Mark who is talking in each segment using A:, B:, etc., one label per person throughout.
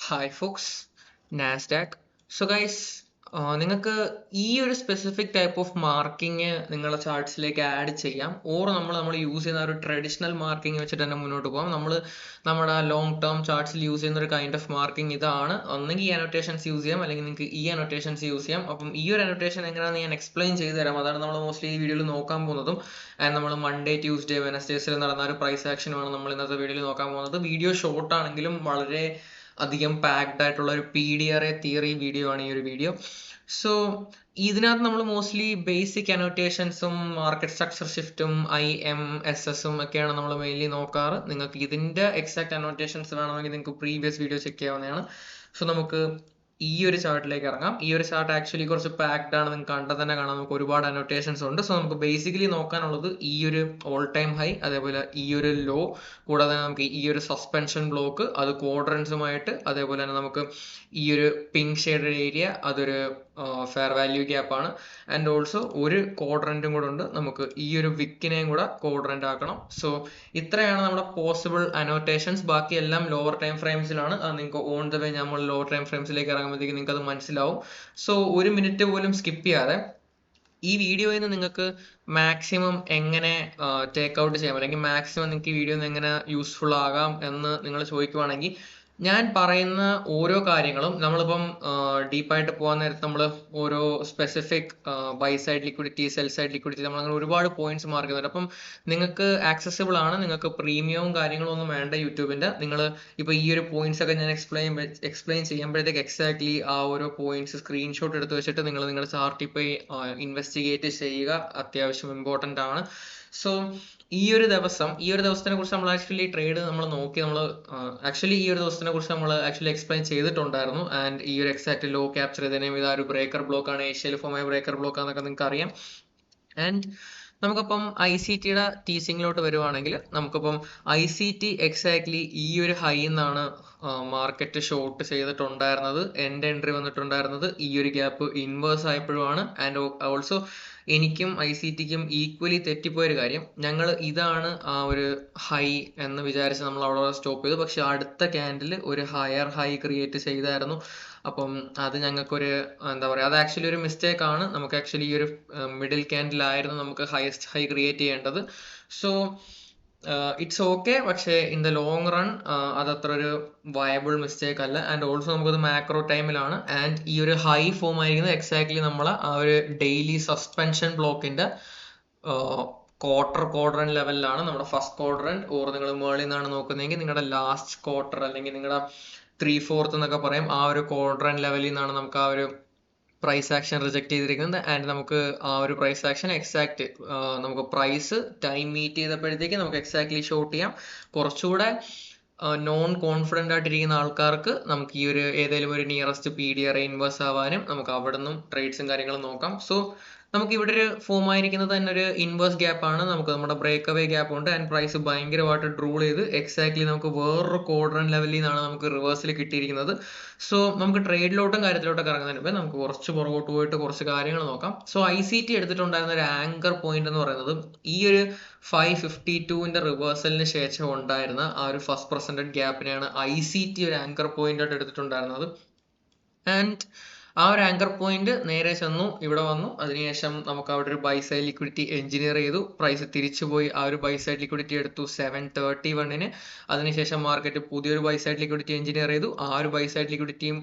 A: Hi folks, NASDAQ. So guys, നിങ്ങൾക്ക് ഈ ഒരു സ്പെസിഫിക് ടൈപ്പ് ഓഫ് മാർക്കിങ് നിങ്ങളുടെ ചാർട്ട്സിലേക്ക് ആഡ് ചെയ്യാം, ഓർ നമ്മൾ യൂസ് ചെയ്യുന്ന ഒരു ട്രഡീഷണൽ മാർക്കിംഗ് വെച്ചിട്ട് തന്നെ മുന്നോട്ട് പോകാം. നമ്മുടെ ലോങ് ടേം ചാർട്ട്സിൽ യൂസ് ചെയ്യുന്ന ഒരു കൈൻഡ് ഓഫ് മാർക്കിംഗ് ഇതാണ്. ഒന്നെങ്കിൽ ഈ അനോട്ടേഷൻസ് യൂസ് ചെയ്യാം, അല്ലെങ്കിൽ നിങ്ങൾക്ക് ഈ അനോട്ടേഷൻസ് യൂസ് ചെയ്യാം. അപ്പം ഈ ഒരു അനോട്ടേഷൻ എങ്ങനെയാണെന്ന് ഞാൻ എക്സ്പ്ലെയിൻ ചെയ്തു തരാം. അതാണ് നമ്മൾ മോസ്റ്റ്ലി ഈ വീഡിയോയിൽ നോക്കാൻ പോകുന്നതും. ആൻഡ് നമ്മൾ മൺഡേ, ട്യൂസ്ഡേ, വെനസ്ഡേസിൽ നടന്ന ഒരു പ്രൈസ് ആക്ഷനുമാണ് നമ്മൾ ഇന്നത്തെ വീഡിയോയിൽ നോക്കാൻ പോകുന്നത്. വീഡിയോ ഷോർട്ട് ആണെങ്കിലും വളരെ അധികം പാക്ഡ് ആയിട്ടുള്ള ഒരു PDRA തിയറി വീഡിയോ ആണ് ഈ ഒരു വീഡിയോ. സോ ഇതിനകത്ത് നമ്മൾ മോസ്റ്റ്ലി ബേസിക് അനോട്ടേഷൻസും മാർക്കറ്റ് സ്ട്രക്ചർ ഷിഫ്റ്റും IMSS ഒക്കെയാണ് നമ്മൾ മെയിൻലി നോക്കാറ്. നിങ്ങൾക്ക് ഇതിന്റെ എക്സാക്ട് അനോട്ടേഷൻസ് വേണമെങ്കിൽ നിങ്ങൾക്ക് പ്രീവിയസ് വീഡിയോ ചെക്ക് ചെയ്യാവുന്നതാണ്. സോ നമുക്ക് ഈ ഒരു ചാർട്ടിലേക്ക് ഇറങ്ങാം. ഈ ഒരു ചാർട്ട് ആക്ച്വലി കുറച്ച് പാക്ഡ് ആണ്, നിങ്ങൾക്ക് കണ്ടാൽ തന്നെ കാണാം. നമുക്ക് ഒരുപാട് അനോട്ടേഷൻസ് ഉണ്ട്. സോ നമുക്ക് ബേസിക്കലി നോക്കാനുള്ളത് ഈ ഒരു ഓൾ ടൈം ഹൈ, അതേപോലെ ഈ ഒരു ലോ, കൂടാതെ നമുക്ക് ഈ ഒരു സസ്പെൻഷൻ ബ്ലോക്ക്, അത് ക്വാഡ്രൻസുമായിട്ട്, അതേപോലെ തന്നെ നമുക്ക് ഈ ഒരു പിങ്ക് ഷെയ്ഡഡ് ഏരിയ, അതൊരു ഫെയർ വാല്യൂ ഗ്യാപ്പ് ആണ്. ആൻഡ് ഓൾസോ ഒരു ക്വാഡ്രന്റും കൂടെ ഉണ്ട്, നമുക്ക് ഈ ഒരു വിക്കിനെയും കൂടെ ക്വാഡ്രന്റ് ആക്കണം. സോ ഇത്രയാണ് നമ്മുടെ പോസിബിൾ അനോട്ടേഷൻസ്. ബാക്കി എല്ലാം ലോവർ ടൈം ഫ്രെയിംസിലാണ്. നിങ്ങൾക്ക് ഓൺ ദ വേ നമ്മൾ ലോവർ ടൈം ഫ്രെയിംസിലേക്ക് ഇറങ്ങുമ്പോഴത്തേക്ക് നിങ്ങൾക്ക് അത് മനസ്സിലാവും. സോ ഒരു മിനിറ്റ് പോലും സ്കിപ്പ് ചെയ്യാതെ ഈ വീഡിയോയിൽ നിന്ന് നിങ്ങൾക്ക് മാക്സിമം എങ്ങനെ ടേക്ക് ഔട്ട് ചെയ്യാം, അല്ലെങ്കിൽ മാക്സിമം നിങ്ങൾക്ക് ഈ വീഡിയോ എങ്ങനെ യൂസ്ഫുൾ ആകാം എന്ന് നിങ്ങൾ ചോദിക്കുവാണെങ്കിൽ, ഞാൻ പറയുന്ന ഓരോ കാര്യങ്ങളും നമ്മളിപ്പം ഡീപ്പായിട്ട് പോകാൻ നേരത്ത് നമ്മൾ ഓരോ specific buy side liquidity, sell side liquidity, നമ്മൾ അങ്ങനെ ഒരുപാട് പോയിന്റ്സ് മാർക്ക് ചെയ്യുന്നുണ്ട്. അപ്പം നിങ്ങൾക്ക് ആക്സസിബിൾ ആണ്, നിങ്ങൾക്ക് പ്രീമിയവും കാര്യങ്ങളും ഒന്നും വേണ്ട യൂട്യൂബിന്റെ. നിങ്ങൾ ഇപ്പൊ ഈ ഒരു പോയിന്റ്സ് ഒക്കെ ഞാൻ എക്സ്പ്ലെയിൻ ചെയ്യുമ്പോഴത്തേക്ക് എക്സാക്ട്ലി ആ ഓരോ പോയിന്റ്സ് സ്ക്രീൻഷോട്ട് എടുത്ത് വെച്ചിട്ട് നിങ്ങൾ നിങ്ങളുടെ ചാർട്ടിൽ പോയി ഇൻവെസ്റ്റിഗേറ്റ് ചെയ്യുക, അത്യാവശ്യം ഇമ്പോർട്ടന്റ് ആണ്. സോ ഈ ഒരു ദിവസത്തിനെ കുറിച്ച് നമ്മൾ ആക്ച്വലി ഈ ഒരു ദിവസത്തിനെ കുറിച്ച് നമ്മൾ ആക്ച്വലി എക്സ്പ്ലെയിൻ ചെയ്തിട്ടുണ്ടായിരുന്നു. ആൻഡ് ഈ ഒരു എക്സാക്ട് ലോ ക്യാപ്ചർ ചെയ്തതിനും ഇത് ഒരു ബ്രേക്കർ ബ്ലോക്ക് ആണ്, ഏഷ്യയിൽ ഫോം ആയ ബ്രേക്കർ ബ്ലോക്ക് ആണെന്നൊക്കെ നിങ്ങൾക്ക് അറിയാം. ആൻഡ് നമുക്കപ്പം ICTയുടെ ടീച്ചിങ്ങിലോട്ട് വരുവാണെങ്കിൽ, നമുക്കിപ്പം ICT എക്സാക്ട്ലി ഈ ഒരു ഹൈ എന്നാണ് മാർക്കറ്റ് ഷോർട്ട് ചെയ്തിട്ടുണ്ടായിരുന്നത്. എൻ്റെ എൻട്രി വന്നിട്ടുണ്ടായിരുന്നത് ഈ ഒരു ഗ്യാപ്പ് ഇൻവേഴ്സ് ആയപ്പോഴുമാണ്. ആൻഡ് ഓൾസോ എനിക്കും ICTക്കും ഈക്വലി തെറ്റിപ്പോയൊരു കാര്യം, ഞങ്ങൾ ഇതാണ് ആ ഒരു ഹൈ എന്ന് വിചാരിച്ച് നമ്മൾ അവിടെ സ്റ്റോപ്പ് ചെയ്തു. പക്ഷെ അടുത്ത ക്യാൻഡിൽ ഒരു ഹയർ ഹൈ ക്രിയേറ്റ് ചെയ്തായിരുന്നു. അപ്പം അത് ഞങ്ങൾക്കൊരു എന്താ പറയുക, അത് ആക്ച്വലി ഒരു മിസ്റ്റേക്ക് ആണ്. നമുക്ക് ആക്ച്വലി ഈ ഒരു മിഡിൽ ക്യാൻഡിലായിരുന്നു നമുക്ക് ഹയസ്റ്റ് ഹൈ ക്രിയേറ്റ് ചെയ്യേണ്ടത്. സോ ഇറ്റ്സ് ഓക്കെ, പക്ഷേ ഇൻ ദ ലോങ് റൺ അതത്ര ഒരു വയബിൾ മിസ്റ്റേക്ക് അല്ല. ആൻഡ് ഓൾസോ നമുക്കത് മാക്രോ ടൈമിലാണ്. ആൻഡ് ഈ ഒരു ഹൈ ഫോം ആയിരിക്കുന്നത് എക്സാക്ട്ലി നമ്മളെ ആ ഒരു ഡെയിലി സസ്പെൻഷൻ ബ്ലോക്കിന്റെ ക്വാഡ്രന്റ് ലെവലിലാണ്. നമ്മുടെ ഫസ്റ്റ് ക്വാഡ്രന്റ്, ഓർ നിങ്ങൾ മേളിൽ നിന്നാണ് നോക്കുന്നതെങ്കിൽ നിങ്ങളുടെ ലാസ്റ്റ് ക്വാർട്ടർ, അല്ലെങ്കിൽ നിങ്ങളുടെ 3/4 എന്നൊക്കെ പറയും, ആ ഒരു ക്വാഡ്രന്റ് ലെവലിൽ നിന്നാണ് നമുക്ക് ആ ഒരു പ്രൈസ് ആക്ഷൻ റിജക്ട് ചെയ്തിരിക്കുന്നത്. ആൻഡ് നമുക്ക് ആ ഒരു പ്രൈസ് ആക്ഷൻ എക്സാക്ട് നമുക്ക് പ്രൈസ് ടൈം മീറ്റ് ചെയ്തപ്പോഴത്തേക്ക് നമുക്ക് എക്സാക്ട്ലി ഷോർട്ട് ചെയ്യാം. കുറച്ചുകൂടെ നോൺ കോൺഫിഡന്റ് ആയിട്ടിരിക്കുന്ന ആൾക്കാർക്ക് നമുക്ക് ഈ ഒരു ഏതെങ്കിലും ഒരു നിയറസ്റ്റ് PDRA ഇൻവേഴ്സ് ആവാനും നമുക്ക് അവിടെ നിന്നും ട്രേഡ്സും കാര്യങ്ങളും നോക്കാം. സോ നമുക്ക് ഇവിടെ ഒരു ഫോം ആയിരിക്കുന്നത് തന്നെ ഒരു ഇൻവേഴ്സ് ഗ്യാപ്പ് ആണ്. നമുക്ക് നമ്മുടെ ബ്രേക്ക് അവേ ഗ്യാപ്പ് ഉണ്ട്. ആൻഡ് പ്രൈസ് ഭയങ്കരമായിട്ട് ഡ്രൂൾ ചെയ്ത് എക്സാക്ട്ലി നമുക്ക് വേറൊരു ക്വാഡ്രന്റ് ലെവലിൽ നിന്നാണ് നമുക്ക് റിവേഴ്സിൽ കിട്ടിയിരിക്കുന്നത്. സോ നമുക്ക് ട്രേഡിലോട്ടും കാര്യത്തിലോട്ടൊക്കെ ഇറങ്ങുന്നതിന് മുമ്പ് നമുക്ക് കുറച്ച് പുറകോട്ട് പോയിട്ട് കുറച്ച് കാര്യങ്ങൾ നോക്കാം. സോ ICT എടുത്തിട്ടുണ്ടായിരുന്ന ഒരു ആങ്കർ പോയിന്റ് എന്ന് പറയുന്നത് ഈ ഒരു 552ന്റെ റിവേഴ്സലിന് ശേഷം ഉണ്ടായിരുന്ന ആ ഒരു ഫസ്റ്റ് പ്രസന്റഡ് ഗ്യാപ്പിനെയാണ് ICT ഒരു ആങ്കർ പോയിന്റ് ആയിട്ട് എടുത്തിട്ടുണ്ടായിരുന്നത്. ആൻഡ് ആ ഒരു ആങ്കർ പോയിന്റ് നേരെ ചെന്നു, ഇവിടെ വന്നു. അതിനുശേഷം നമുക്ക് അവിടെ ഒരു ബൈ സൈഡ് ലിക്വിഡിറ്റി എഞ്ചിനീയർ ചെയ്തു. പ്രൈസ് തിരിച്ചുപോയി ആ ഒരു ബൈ സൈഡ് ലിക്വിഡിറ്റി എടുത്തു 731-ന്. അതിനുശേഷം മാർക്കറ്റ് പുതിയൊരു ബൈ സൈഡ് ലിക്വിഡിറ്റി എഞ്ചിനീയർ ചെയ്തു. ആ ഒരു ബൈ സൈഡ് ലിക്വിഡിറ്റിയും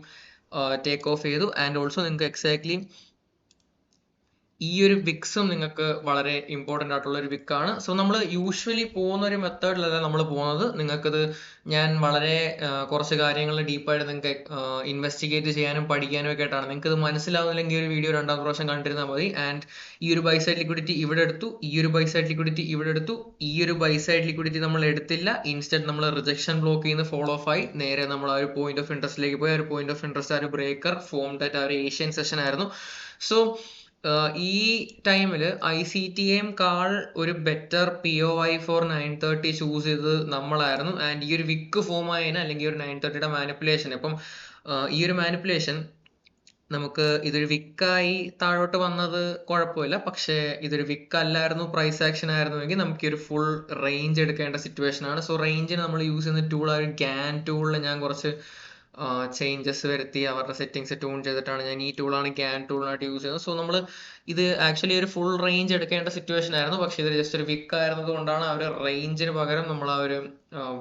A: ടേക്ക് ഓഫ് ചെയ്തു. ആൻഡ് ഓൾസോ നിങ്ങൾക്ക് എക്സാക്ട്ലി ഈ ഒരു വിക്സും നിങ്ങൾക്ക് വളരെ ഇമ്പോർട്ടൻ്റ് ആയിട്ടുള്ള ഒരു വിക്കാണ്. സോ നമ്മൾ യൂഷ്വലി പോകുന്ന ഒരു മെത്തേഡിലല്ല നമ്മൾ പോകുന്നത്. നിങ്ങൾക്കത് ഞാൻ വളരെ കുറച്ച് കാര്യങ്ങൾ ഡീപ്പായിട്ട് നിങ്ങൾക്ക് ഇൻവെസ്റ്റിഗേറ്റ് ചെയ്യാനും പഠിക്കാനും ഒക്കെ ആയിട്ടാണ്. നിങ്ങൾക്ക് ഇത് മനസ്സിലാവുന്നില്ലെങ്കിൽ ഒരു വീഡിയോ 2ാം പ്രാവശ്യം കണ്ടിരുന്നാൽ മതി. ആൻഡ് ഈ ഒരു ബൈ സൈഡ് ലിക്വിഡിറ്റി ഇവിടെ എടുത്തു, ഈ ഒരു ബൈ സൈഡ് ലിക്വിഡിറ്റി ഇവിടെ എടുത്തു, ഈ ഒരു ബൈ സൈഡ് ലിക്വിഡിറ്റി നമ്മൾ എടുത്തില്ല. ഇൻസ്റ്റെഡ് നമ്മൾ റിജക്ഷൻ ബ്ലോക്ക് ചെയ്യുന്ന ഫോളോ ഓഫ് ആയി നേരെ നമ്മൾ ആ ഒരു പോയിന്റ് ഓഫ് ഇൻട്രസ്റ്റിലേക്ക് പോയി. ആ ഒരു പോയിന്റ് ഓഫ് ഇൻട്രസ്റ്റ് ആ ഒരു ബ്രേക്കർ ഫോംഡ് ആയിട്ട് ആ ഒരു ഏഷ്യൻ സെഷൻ ആയിരുന്നു. സോ ഈ ടൈമിൽ ICTയെയും കാൾ ഒരു ബെറ്റർ POI ഫോർ 930 ചൂസ് ചെയ്തത് നമ്മളായിരുന്നു. ആൻഡ് ഈ ഒരു വിക്ക് ഫോം ആയതിന്, അല്ലെങ്കിൽ ഒരു 930യുടെ മാനിപ്പുലേഷൻ, ഇപ്പം ഈ ഒരു മാനിപ്പുലേഷൻ നമുക്ക് ഇതൊരു വിക്കായി താഴോട്ട് വന്നത് കുഴപ്പമില്ല. പക്ഷേ ഇതൊരു വിക്ക് അല്ലായിരുന്നു, പ്രൈസ് ആക്ഷൻ ആയിരുന്നുവെങ്കിൽ നമുക്ക് ഒരു ഫുൾ റേഞ്ച് എടുക്കേണ്ട സിറ്റുവേഷൻ ആണ്. സോ റേഞ്ചിന് നമ്മൾ യൂസ് ചെയ്യുന്ന ടൂൾ ആ ഒരു GAN ടൂളിൽ ഞാൻ കുറച്ച് ചേഞ്ചസ് വരുത്തി അവരുടെ സെറ്റിങ്സ് ട്യൂൺ ചെയ്തിട്ടാണ് ഞാൻ ഈ ടൂളാണ് GAN ടൂളായിട്ട് യൂസ് ചെയ്യുന്നത്. സോ നമ്മൾ ഇത് ആക്ച്വലി ഒരു ഫുൾ റേഞ്ച് എടുക്കേണ്ട സിറ്റുവേഷൻ ആയിരുന്നു, പക്ഷേ ഇത് ജസ്റ്റ് ഒരു വിക്ക് ആയിരുന്നത് കൊണ്ടാണ് ആ ഒരു റേഞ്ചിന് പകരം നമ്മൾ ആ ഒരു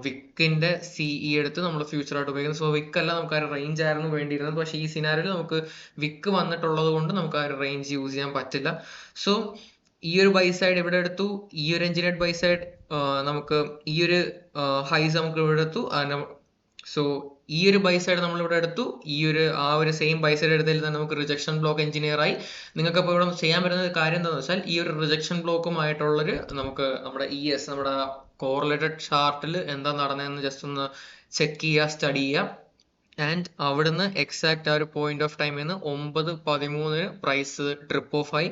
A: വിക്കിന്റെ CE എടുത്ത് നമ്മൾ ഫ്യൂച്ചറായിട്ട് ഉപയോഗിക്കുന്നത്. സോ വിക്ക് അല്ല, നമുക്ക് ആ ഒരു റേഞ്ച് ആയിരുന്നു വേണ്ടിയിരുന്നത്. പക്ഷേ ഈ സിനാരിയോയിൽ നമുക്ക് വിക്ക് വന്നിട്ടുള്ളത് കൊണ്ട് നമുക്ക് ആ ഒരു റേഞ്ച് യൂസ് ചെയ്യാൻ പറ്റില്ല. സോ ഈ ഒരു ബൈ സൈഡ് ഇവിടെ എടുത്തു, ഈ ഒരു എഞ്ചിനീയർഡ് ബൈ സൈഡ് നമുക്ക് ഈ ഒരു ഹൈസ് നമുക്ക് ഇവിടെ എടുത്തു. സോ ഈ ഒരു ബൈ സൈഡ് നമ്മൾ ഇവിടെ എടുത്തു, ഈ ഒരു ആ ഒരു സെയിം ബൈ സൈഡ് എടുത്തതിൽ തന്നെ നമുക്ക് റിജക്ഷൻ ബ്ലോക്ക് എഞ്ചിനീയർ ആയി. നിങ്ങൾക്ക് അപ്പോൾ ഇവിടെ ചെയ്യാൻ പറ്റുന്ന കാര്യം എന്താണെന്ന് വെച്ചാൽ ഈ ഒരു റിജക്ഷൻ ബ്ലോക്കുമായിട്ടുള്ളൊരു നമുക്ക് നമ്മുടെ നമ്മുടെ കോറിലേറ്റഡ് ചാർട്ടിൽ എന്താ നടന്നതെന്ന് ജസ്റ്റ് ഒന്ന് ചെക്ക് ചെയ്യുക, സ്റ്റഡി ചെയ്യുക. ആൻഡ് അവിടുന്ന് എക്സാക്ട് ആ ഒരു പോയിന്റ് ഓഫ് ടൈമിൽ നിന്ന് 9:13 പ്രൈസ് ട്രിപ്പ് ഓഫ് ആയി.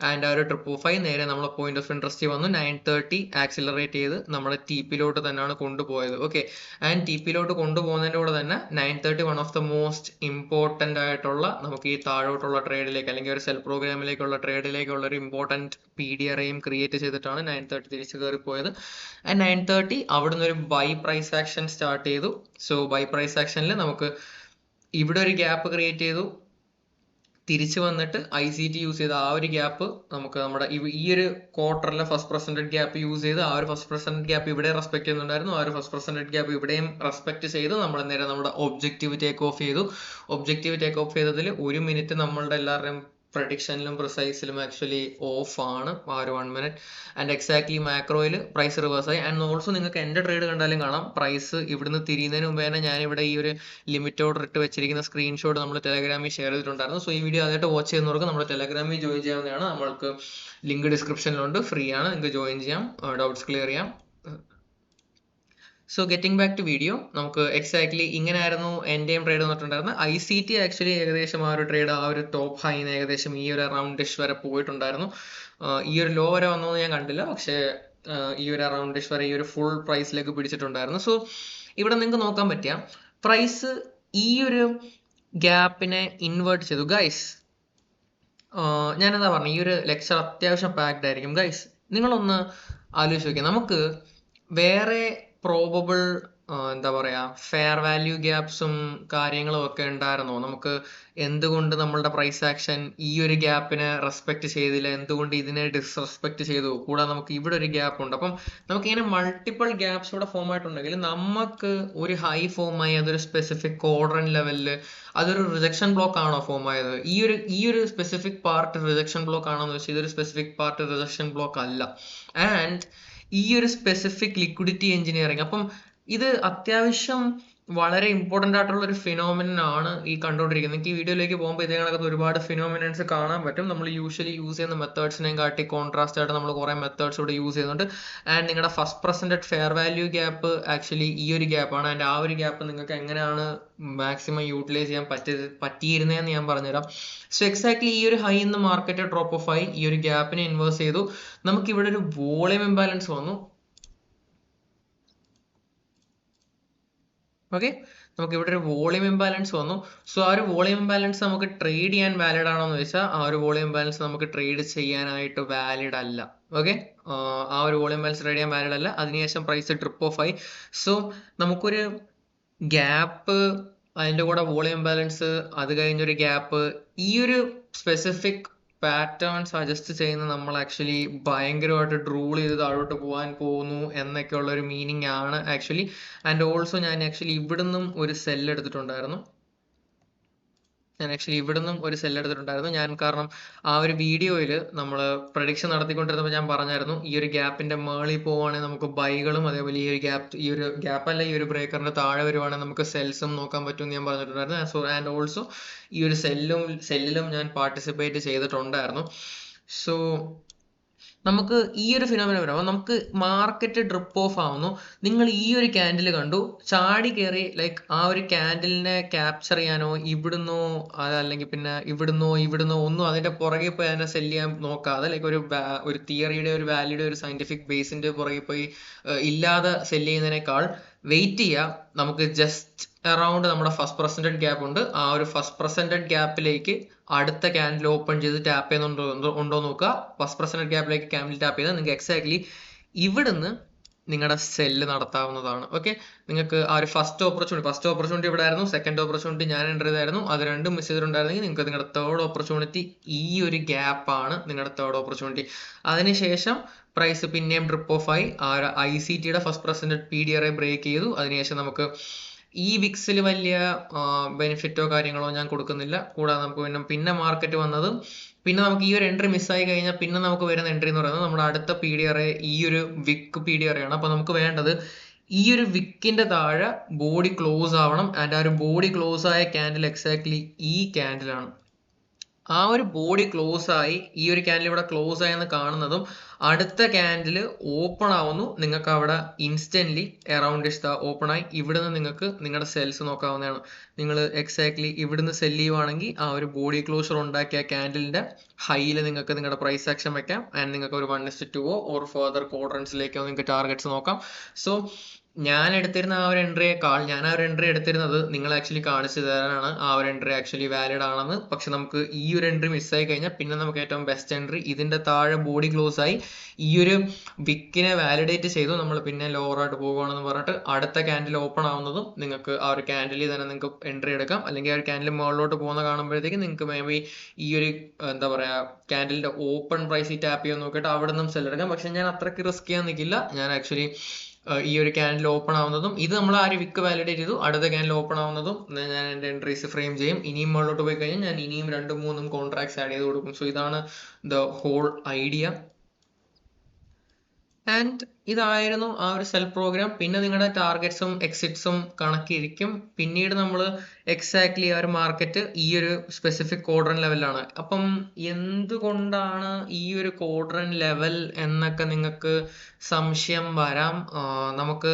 A: ആൻഡ് ആ ഒരു ട്രിപ്പ് ഓഫ് ആയി നേരെ നമ്മളെ പോയിന്റ് ഓഫ് ഇൻട്രസ്റ്റ് വന്നു 9:30 ആക്സിലറേറ്റ് ചെയ്ത് നമ്മുടെ TP-ലോട്ട് തന്നെയാണ് കൊണ്ടുപോയത്. ഓക്കെ, ആൻഡ് TP-ലോട്ട് കൊണ്ടുപോകുന്നതിൻ്റെ കൂടെ തന്നെ 9:30 one of the most important ആയിട്ടുള്ള നമുക്ക് ഈ താഴോട്ടുള്ള ട്രേഡിലേക്ക് അല്ലെങ്കിൽ ഒരു സെൽ പ്രോഗ്രാമിലേക്കുള്ള ട്രേഡിലേക്കുള്ള ഒരു ഇമ്പോർട്ടൻറ്റ് PDRയും ക്രിയേറ്റ് ചെയ്തിട്ടാണ് 9:30 തിരിച്ചു കയറിപ്പോയത്. ആൻഡ് 9:30 അവിടുന്ന് ഒരു ബൈ പ്രൈസ് ആക്ഷൻ സ്റ്റാർട്ട് ചെയ്തു. സോ ബൈ പ്രൈസ് ആക്ഷനിൽ നമുക്ക് ഇവിടെ ഒരു ഗ്യാപ്പ് ക്രിയേറ്റ് ചെയ്തു, തിരിച്ചു വന്നിട്ട് ICT യൂസ് ചെയ്ത് ആ ഒരു ഗ്യാപ്പ് നമുക്ക് നമ്മുടെ ഈ ഒരു ക്വാർട്ടറിലെ ഫസ്റ്റ് പെർസെന്റേജ് ഗ്യാപ്പ് യൂസ് ചെയ്ത് ആ ഒരു ഫസ്റ്റ് പെർസെന്റേജ് ഗ്യാപ്പ് ഇവിടെ റെസ്പെക്ട് ചെയ്യുന്നുണ്ടായിരുന്നു. ആ ഒരു ഫസ്റ്റ് പെർസെന്റേജ് ഗ്യാപ്പ് ഇവിടെയും റെസ്പെക്ട് ചെയ്ത് നമ്മൾ നേരെ നമ്മുടെ ഒബ്ജക്റ്റീവ് ടേക്ക് ഓഫ് ചെയ്തു. ഒബ്ജക്റ്റീവ് ടേക്ക് ഓഫ് ചെയ്തതിൽ 1 മിനിറ്റ് നമ്മളുടെ എല്ലാവരുടെയും പ്രഡിക്ഷനിലും പ്രിസൈസിലും ആക്ച്വലി ഓഫ് ആണ് ആ ഒരു 1 മിനിറ്റ്. ആൻഡ് എക്സാക്ട്ലി മാക്രോയിൽ പ്രൈസ് റിവേഴ്സ് ആയി. ആൻഡ് ഓൾസോ നിങ്ങൾക്ക് എൻ്റെ ട്രേഡ് കണ്ടാലും കാണാം, പ്രൈസ് ഇവിടുന്ന് തിരിയുന്നതിന് മുമ്പ് തന്നെ ഞാനിവിടെ ഈ ഒരു ലിമിറ്റ് ഓർഡർ ഇട്ട് വെച്ചിരിക്കുന്ന സ്ക്രീൻഷോട്ട് നമ്മൾ ടെലഗ്രാമിൽ ഷെയർ ചെയ്തിട്ടുണ്ടായിരുന്നു. സോ ഈ വീഡിയോ ആദ്യമായിട്ട് വാച്ച് ചെയ്യുന്നവർക്ക് നമ്മുടെ ടെലഗ്രാമിൽ ജോയിൻ ചെയ്യാവുന്നതാണ്. നമ്മൾക്ക് ലിങ്ക് ഡിസ്ക്രിപ്ഷനിലുണ്ട്, ഫ്രീ ആണ്, നിങ്ങൾക്ക് ജോയിൻ ചെയ്യാം, ഡൗട്ട്സ് ക്ലിയർ ചെയ്യാം. So getting back to video, നമുക്ക് എക്സാക്ട്ലി ഇങ്ങനെയായിരുന്നു എൻ്റെയും ട്രേഡ് വന്നിട്ടുണ്ടായിരുന്നത്. ICT ആക്ച്വലി ഏകദേശം ആ ഒരു ട്രേഡ് ആ ഒരു ടോപ്പ് ഹൈന്ന് ഏകദേശം ഈ ഒരു അറൗണ്ടിഷ് വരെ പോയിട്ടുണ്ടായിരുന്നു. ഈ ഒരു ലോ വരെ വന്നതെന്ന് ഞാൻ കണ്ടില്ല, പക്ഷേ ഈ ഒരു അറൗണ്ടിഷ് വരെ ഈ ഒരു ഫുൾ പ്രൈസിലേക്ക് പിടിച്ചിട്ടുണ്ടായിരുന്നു. സോ ഇവിടെ നിങ്ങൾക്ക് നോക്കാൻ പറ്റിയ പ്രൈസ് ഈ ഒരു ഗ്യാപ്പിനെ ഇൻവേർട്ട് ചെയ്തു. ഗൈസ് ഞാനെന്താ പറഞ്ഞു, ഈ ഒരു ലെക്ചർ അത്യാവശ്യം പാക്ഡ് ആയിരിക്കും. ഗൈസ് നിങ്ങളൊന്ന് ആലോചിച്ച് നോക്കിയാൽ നമുക്ക് വേറെ പ്രോബബിൾ എന്താ പറയാ ഫെയർ വാല്യൂ ഗ്യാപ്സും കാര്യങ്ങളും ഒക്കെ ഉണ്ടായിരുന്നോ? നമുക്ക് എന്തുകൊണ്ട് നമ്മളുടെ പ്രൈസ് ആക്ഷൻ ഈ ഒരു ഗ്യാപ്പിനെ റെസ്പെക്ട് ചെയ്തില്ല, എന്തുകൊണ്ട് ഇതിനെ ഡിസ്റെസ്പെക്ട് ചെയ്തു? കൂടാതെ നമുക്ക് ഇവിടെ ഒരു ഗ്യാപ്പ് ഉണ്ട്. അപ്പം നമുക്ക് ഇങ്ങനെ മൾട്ടിപ്പിൾ ഗ്യാപ്സ് ഇവിടെ ഫോം ആയിട്ടുണ്ടെങ്കിൽ നമുക്ക് ഒരു ഹൈ ഫോം ആയി അതൊരു സ്പെസിഫിക് ക്വാഡ്രന്റ് ലെവലിൽ അതൊരു റിജക്ഷൻ ബ്ലോക്ക് ആണോ ഫോം ആയത്? ഈ ഒരു സ്പെസിഫിക് പാർട്ട് റിജക്ഷൻ ബ്ലോക്ക് ആണോ എന്ന് വെച്ചാൽ ഇതൊരു സ്പെസിഫിക് പാർട്ട് റിജക്ഷൻ ബ്ലോക്ക് അല്ല. ആൻഡ് ഈ ഒരു സ്പെസിഫിക് ലിക്വിഡിറ്റി എഞ്ചിനീയറിംഗ്, അപ്പം ഇത് അത്യാവശ്യം വളരെ ഇമ്പോർട്ടൻ്റ് ആയിട്ടുള്ള ഒരു ഫിനോമിനൻ ആണ് ഈ കണ്ടുകൊണ്ടിരിക്കുന്നത്. എനിക്ക് ഈ വീഡിയോയിലേക്ക് പോകുമ്പോൾ ഇതേ കണക്കത്ത് ഒരുപാട് ഫിനോമിനൻസ് കാണാൻ പറ്റും. നമ്മൾ യൂഷ്വലി യൂസ് ചെയ്യുന്ന മെത്തേഡ്സിനെയും കാട്ടി കോൺട്രാസ്റ്റ് ആയിട്ട് നമ്മൾ കുറേ മെത്തേഡ്സ് ഇവിടെ യൂസ് ചെയ്യുന്നുണ്ട്. ആൻഡ് നിങ്ങളുടെ first percentage fair value gap actually ഈ ഒരു ഗ്യാപ്പാണ്. ആൻഡ് ആ ഒരു ഗ്യാപ്പ് നിങ്ങൾക്ക് എങ്ങനെയാണ് മാക്സിമം യൂട്ടിലൈസ് ചെയ്യാൻ പറ്റിയിരുന്നതെന്ന് ഞാൻ പറഞ്ഞുതരാം. സോ എക്സാക്ട്ലി ഈ ഒരു ഹൈ ഇന്ന് മാർക്കറ്റ് ഡ്രോപ്പ് ഓഫ് ആയി, ഈ ഒരു ഗ്യാപ്പിനെ ഇൻവേഴ്സ് ചെയ്തു. നമുക്കിവിടെ ഒരു വോളിയം ഇംബാലൻസ് വന്നു. ഓക്കെ, നമുക്ക് ഇവിടെ ഒരു വോളിയം ഇംബാലൻസ് വന്നു. സോ ആ ഒരു വോളിയം ഇംബാലൻസ് നമുക്ക് ട്രേഡ് ചെയ്യാൻ വാലിഡ് ആണോ എന്ന് ചോദിച്ചാൽ ആ ഒരു വോളിയം ഇംബാലൻസ് നമുക്ക് ട്രേഡ് ചെയ്യാനായിട്ട് വാലിഡ് അല്ല. ഓക്കെ, ആ ഒരു വോളിയം ഇംബാലൻസ് ട്രേഡ് ചെയ്യാൻ വാലിഡ് അല്ല. അതിനുശേഷം പ്രൈസ് ട്രിപ്പ് ഓഫ് ആയി. സോ നമുക്കൊരു ഗ്യാപ്പ്, അതിൻ്റെ കൂടെ വോളിയം ഇംബാലൻസ്, അത് കഴിഞ്ഞൊരു ഗ്യാപ്പ്, ഈ ഒരു സ്പെസിഫിക് പാറ്റേൺ സജസ്റ്റ് ചെയ്യുന്ന നമ്മൾ ആക്ച്വലി ഭയങ്കരമായിട്ട് ഡ്രൂൾ ചെയ്ത് താഴോട്ട് പോകാൻ പോകുന്നു എന്നൊക്കെയുള്ള ഒരു മീനിങ് ആണ് ആക്ച്വലി. ആൻഡ് ഓൾസോ ഞാൻ ആക്ച്വലി ഇവിടുന്നും ഒരു സെല്ല് എടുത്തിട്ടുണ്ടായിരുന്നു. ഞാൻ കാരണം ആ ഒരു വീഡിയോയിൽ നമ്മൾ പ്രഡിക്ഷൻ നടത്തിക്കൊണ്ടിരുന്നപ്പോൾ ഞാൻ പറഞ്ഞായിരുന്നു ഈ ഒരു ഗ്യാപ്പിന്റെ മേളിൽ പോവുകയാണെങ്കിൽ നമുക്ക് ബൈകളും അതേപോലെ ഈ ഒരു ഗ്യാപ്പല്ല ഈ ഒരു ബ്രേക്കറിന്റെ താഴെ വരുവാണെങ്കിൽ നമുക്ക് സെൽസും നോക്കാൻ പറ്റുമെന്ന് ഞാൻ പറഞ്ഞിട്ടുണ്ടായിരുന്നു. സോ ആൻഡ് ഓൾസോ ഈ ഒരു സെല്ലിലും ഞാൻ പാർട്ടിസിപ്പേറ്റ് ചെയ്തിട്ടുണ്ടായിരുന്നു. സോ നമുക്ക് ഈ ഒരു ഫിനോമിന വരുമ്പോൾ നമുക്ക് മാർക്കറ്റ് ഡ്രിപ്പ് ഓഫ് ആവുന്നു. നിങ്ങൾ ഈ ഒരു ക്യാൻഡിൽ കണ്ടു, ചാടി കയറി ലൈക്ക് ആ ഒരു ക്യാൻഡിലിനെ ക്യാപ്ചർ ചെയ്യാനോ ഇവിടുന്നോ അതല്ലെങ്കിൽ പിന്നെ ഇവിടുന്നോ ഒന്നും അതിന്റെ പുറകെ പോയി അതിനെ സെല് ചെയ്യാൻ നോക്കാതെ ലൈക്ക് ഒരു തിയറിയുടെ ഒരു വാല്യൂയുടെ ഒരു സയന്റിഫിക് ബേസിന്റെ പുറകെ പോയി ഇല്ലാതെ സെല് ചെയ്യുന്നതിനേക്കാൾ വെയിറ്റ് ചെയ്യുക. നമുക്ക് ജസ്റ്റ് അറൗണ്ട് നമ്മുടെ ഫസ്റ്റ് പെർസെൻറ്റേജ് ഗ്യാപ്പ് ഉണ്ട്, ആ ഒരു ഫസ്റ്റ് പെർസെൻറ്റേജ് ഗ്യാപ്പിലേക്ക് അടുത്ത ക്യാൻഡിൽ ഓപ്പൺ ചെയ്ത് ടാപ്പ് ചെയ്യുന്നുണ്ടോ നോക്കുക. ഫസ്റ്റ് പെർസെൻറ്റേജ് ഗ്യാപ്പിലേക്ക് ക്യാൻഡിൽ ടാപ്പ് ചെയ്താൽ നിങ്ങൾക്ക് എക്സാക്ട്ലി ഇവിടുന്ന് നിങ്ങളുടെ സെല്ല് നടത്താവുന്നതാണ്. ഓക്കെ, നിങ്ങൾക്ക് ആ ഒരു ഫസ്റ്റ് ഓപ്പർച്യൂണിറ്റി ഇവിടെ ആയിരുന്നു, സെക്കൻഡ് ഓപ്പർച്യൂണിറ്റി ഞാൻ എൻ്റർ ചെയ്തായിരുന്നു, അത് രണ്ടും മിസ് ചെയ്തിട്ടുണ്ടായിരുന്നെങ്കിൽ നിങ്ങൾക്ക് നിങ്ങളുടെ തേർഡ് ഓപ്പർച്യൂണിറ്റി ഈ ഒരു ഗ്യാപ്പാണ് നിങ്ങളുടെ തേർഡ് ഓപ്പർച്യൂണിറ്റി. അതിനുശേഷം പ്രൈസ് പിന്നെയും ഡ്രിപ്പ് ഓഫ് ആയി ആ ഒരു ICTയുടെ ഫസ്റ്റ് പ്രസന്റ് PDRA ബ്രേക്ക് ചെയ്തു. അതിനുശേഷം നമുക്ക് ഈ വിക്സിൽ വലിയ ബെനിഫിറ്റോ കാര്യങ്ങളോ ഞാൻ കൊടുക്കുന്നില്ല. കൂടാതെ നമുക്ക് പിന്നെ മാർക്കറ്റ് വന്നത്, പിന്നെ നമുക്ക് ഈ ഒരു എൻട്രി മിസ്സായി കഴിഞ്ഞാൽ പിന്നെ നമുക്ക് വരുന്ന എൻട്രി എന്ന് പറയുന്നത് നമ്മുടെ അടുത്ത PDRA ഈ ഒരു വിക്ക് PDRA ആണ്. അപ്പൊ നമുക്ക് വേണ്ടത് ഈ ഒരു വിക്കിന്റെ താഴെ ബോഡി ക്ലോസ് ആവണം. ആൻഡ് ആ ഒരു ബോഡി ക്ലോസ് ആയ ക്യാൻഡിൽ എക്സാക്ട്ലി ഈ ക്യാൻഡിലാണ്. ആ ഒരു ബോഡി ക്ലോസ് ആയി, ഈ ഒരു ക്യാൻഡിൽ ഇവിടെ ക്ലോസ് ആയെന്ന് കാണുന്നതും അടുത്ത ക്യാൻഡിൽ ഓപ്പൺ ആവുന്നു. നിങ്ങൾക്ക് അവിടെ ഇൻസ്റ്റന്റ്ലി അറൌണ്ട് ഓപ്പൺ ആയി ഇവിടുന്ന് നിങ്ങൾക്ക് നിങ്ങളുടെ സെൽസ് നോക്കാവുന്നതാണ്. നിങ്ങൾ എക്സാക്ട്ലി ഇവിടുന്ന് സെല് ചെയ്യുവാണെങ്കിൽ ആ ഒരു ബോഡി ക്ലോസർ ഉണ്ടാക്കിയ ക്യാൻഡിലിന്റെ ഹൈയിൽ നിങ്ങൾക്ക് നിങ്ങളുടെ പ്രൈസ് ആക്ഷൻ വെക്കാം. ആൻഡ് നിങ്ങൾക്ക് ഒരു 1:2 ഓർ ഫർദർ ക്വാഡ്രൻസിലേക്കോ നിങ്ങൾക്ക് ടാർഗറ്റ്സ് നോക്കാം. സോ ഞാൻ എടുത്തിരുന്ന ആ ഒരു എൻട്രിയേക്കാൾ ഞാൻ ആ ഒരു എൻട്രി എടുത്തിരുന്നത് നിങ്ങൾ ആക്ച്വലി കാണിച്ചു തരാനാണ് ആ ഒരു എൻട്രി ആക്ച്വലി വാലിഡ് ആണെന്ന്. പക്ഷെ നമുക്ക് ഈ ഒരു എൻട്രി മിസ്സായി കഴിഞ്ഞാൽ പിന്നെ നമുക്ക് ഏറ്റവും ബെസ്റ്റ് എൻട്രി ഇതിന്റെ താഴെ ബോഡി ക്ലോസ് ആയി ഈ ഒരു വിക്കിനെ വാലിഡേറ്റ് ചെയ്തു നമ്മൾ പിന്നെ ലോവർ ആയിട്ട് പോകുകയാണെന്ന് പറഞ്ഞിട്ട് അടുത്ത ക്യാൻഡിൽ ഓപ്പൺ ആവുന്നതും നിങ്ങൾക്ക് ആ ഒരു ക്യാൻഡിലിൽ തന്നെ നിങ്ങൾക്ക് എൻട്രി എടുക്കാം. അല്ലെങ്കിൽ ആ ഒരു ക്യാൻഡിൽ മുകളിലോട്ട് പോകുന്ന കാണുമ്പോഴത്തേക്ക് നിങ്ങൾക്ക് മേ ബി ഈ ഒരു എന്താ പറയാ ക്യാൻഡിലിന്റെ ഓപ്പൺ പ്രൈസ് ടാപ്പ് ചെയ്യാൻ നോക്കിയിട്ട് അവിടെ നിന്നും സെൽ എടുക്കാം. പക്ഷെ ഞാൻ അത്രയ്ക്ക് റിസ്ക് ചെയ്യാൻ നിൽക്കില്ല. ഞാൻ ആക്ച്വലി ഈ ഒരു ക്യാൻഡിൽ ഓപ്പൺ ആവുന്നതും ഇത് നമ്മൾ ആ ഒരു വിക്ക് വാലിഡേറ്റ് ചെയ്തു, അടുത്ത ക്യാൻഡിൽ ഓപ്പൺ ആവുന്നതും ഞാൻ എൻ്റെ എൻട്രീസ് ഫ്രെയിം ചെയ്യും. ഇനിയും മുകളിലോട്ട് പോയി കഴിഞ്ഞാൽ ഞാൻ ഇനിയും 2-3 കോൺട്രാക്ട്സ് ആഡ് ചെയ്ത് കൊടുക്കും. സോ ഇതാണ് ദ ഹോൾ ഐഡിയ. ആൻഡ് ഇതായിരുന്നു ആ ഒരു സെൽ പ്രോഗ്രാം. പിന്നെ നിങ്ങളുടെ ടാർഗറ്റ്സും എക്സിറ്റ്സും കണക്കിരിക്കും. പിന്നീട് നമ്മൾ എക്സാക്ട്ലി ആ ഒരു മാർക്കറ്റ് ഈ ഒരു സ്പെസിഫിക് ക്വാഡ്രന്റ് ലെവലാണ്. അപ്പം എന്തുകൊണ്ടാണ് ഈ ഒരു ക്വാഡ്രന്റ് ലെവൽ എന്നൊക്കെ നിങ്ങൾക്ക് സംശയം വരാം. നമുക്ക്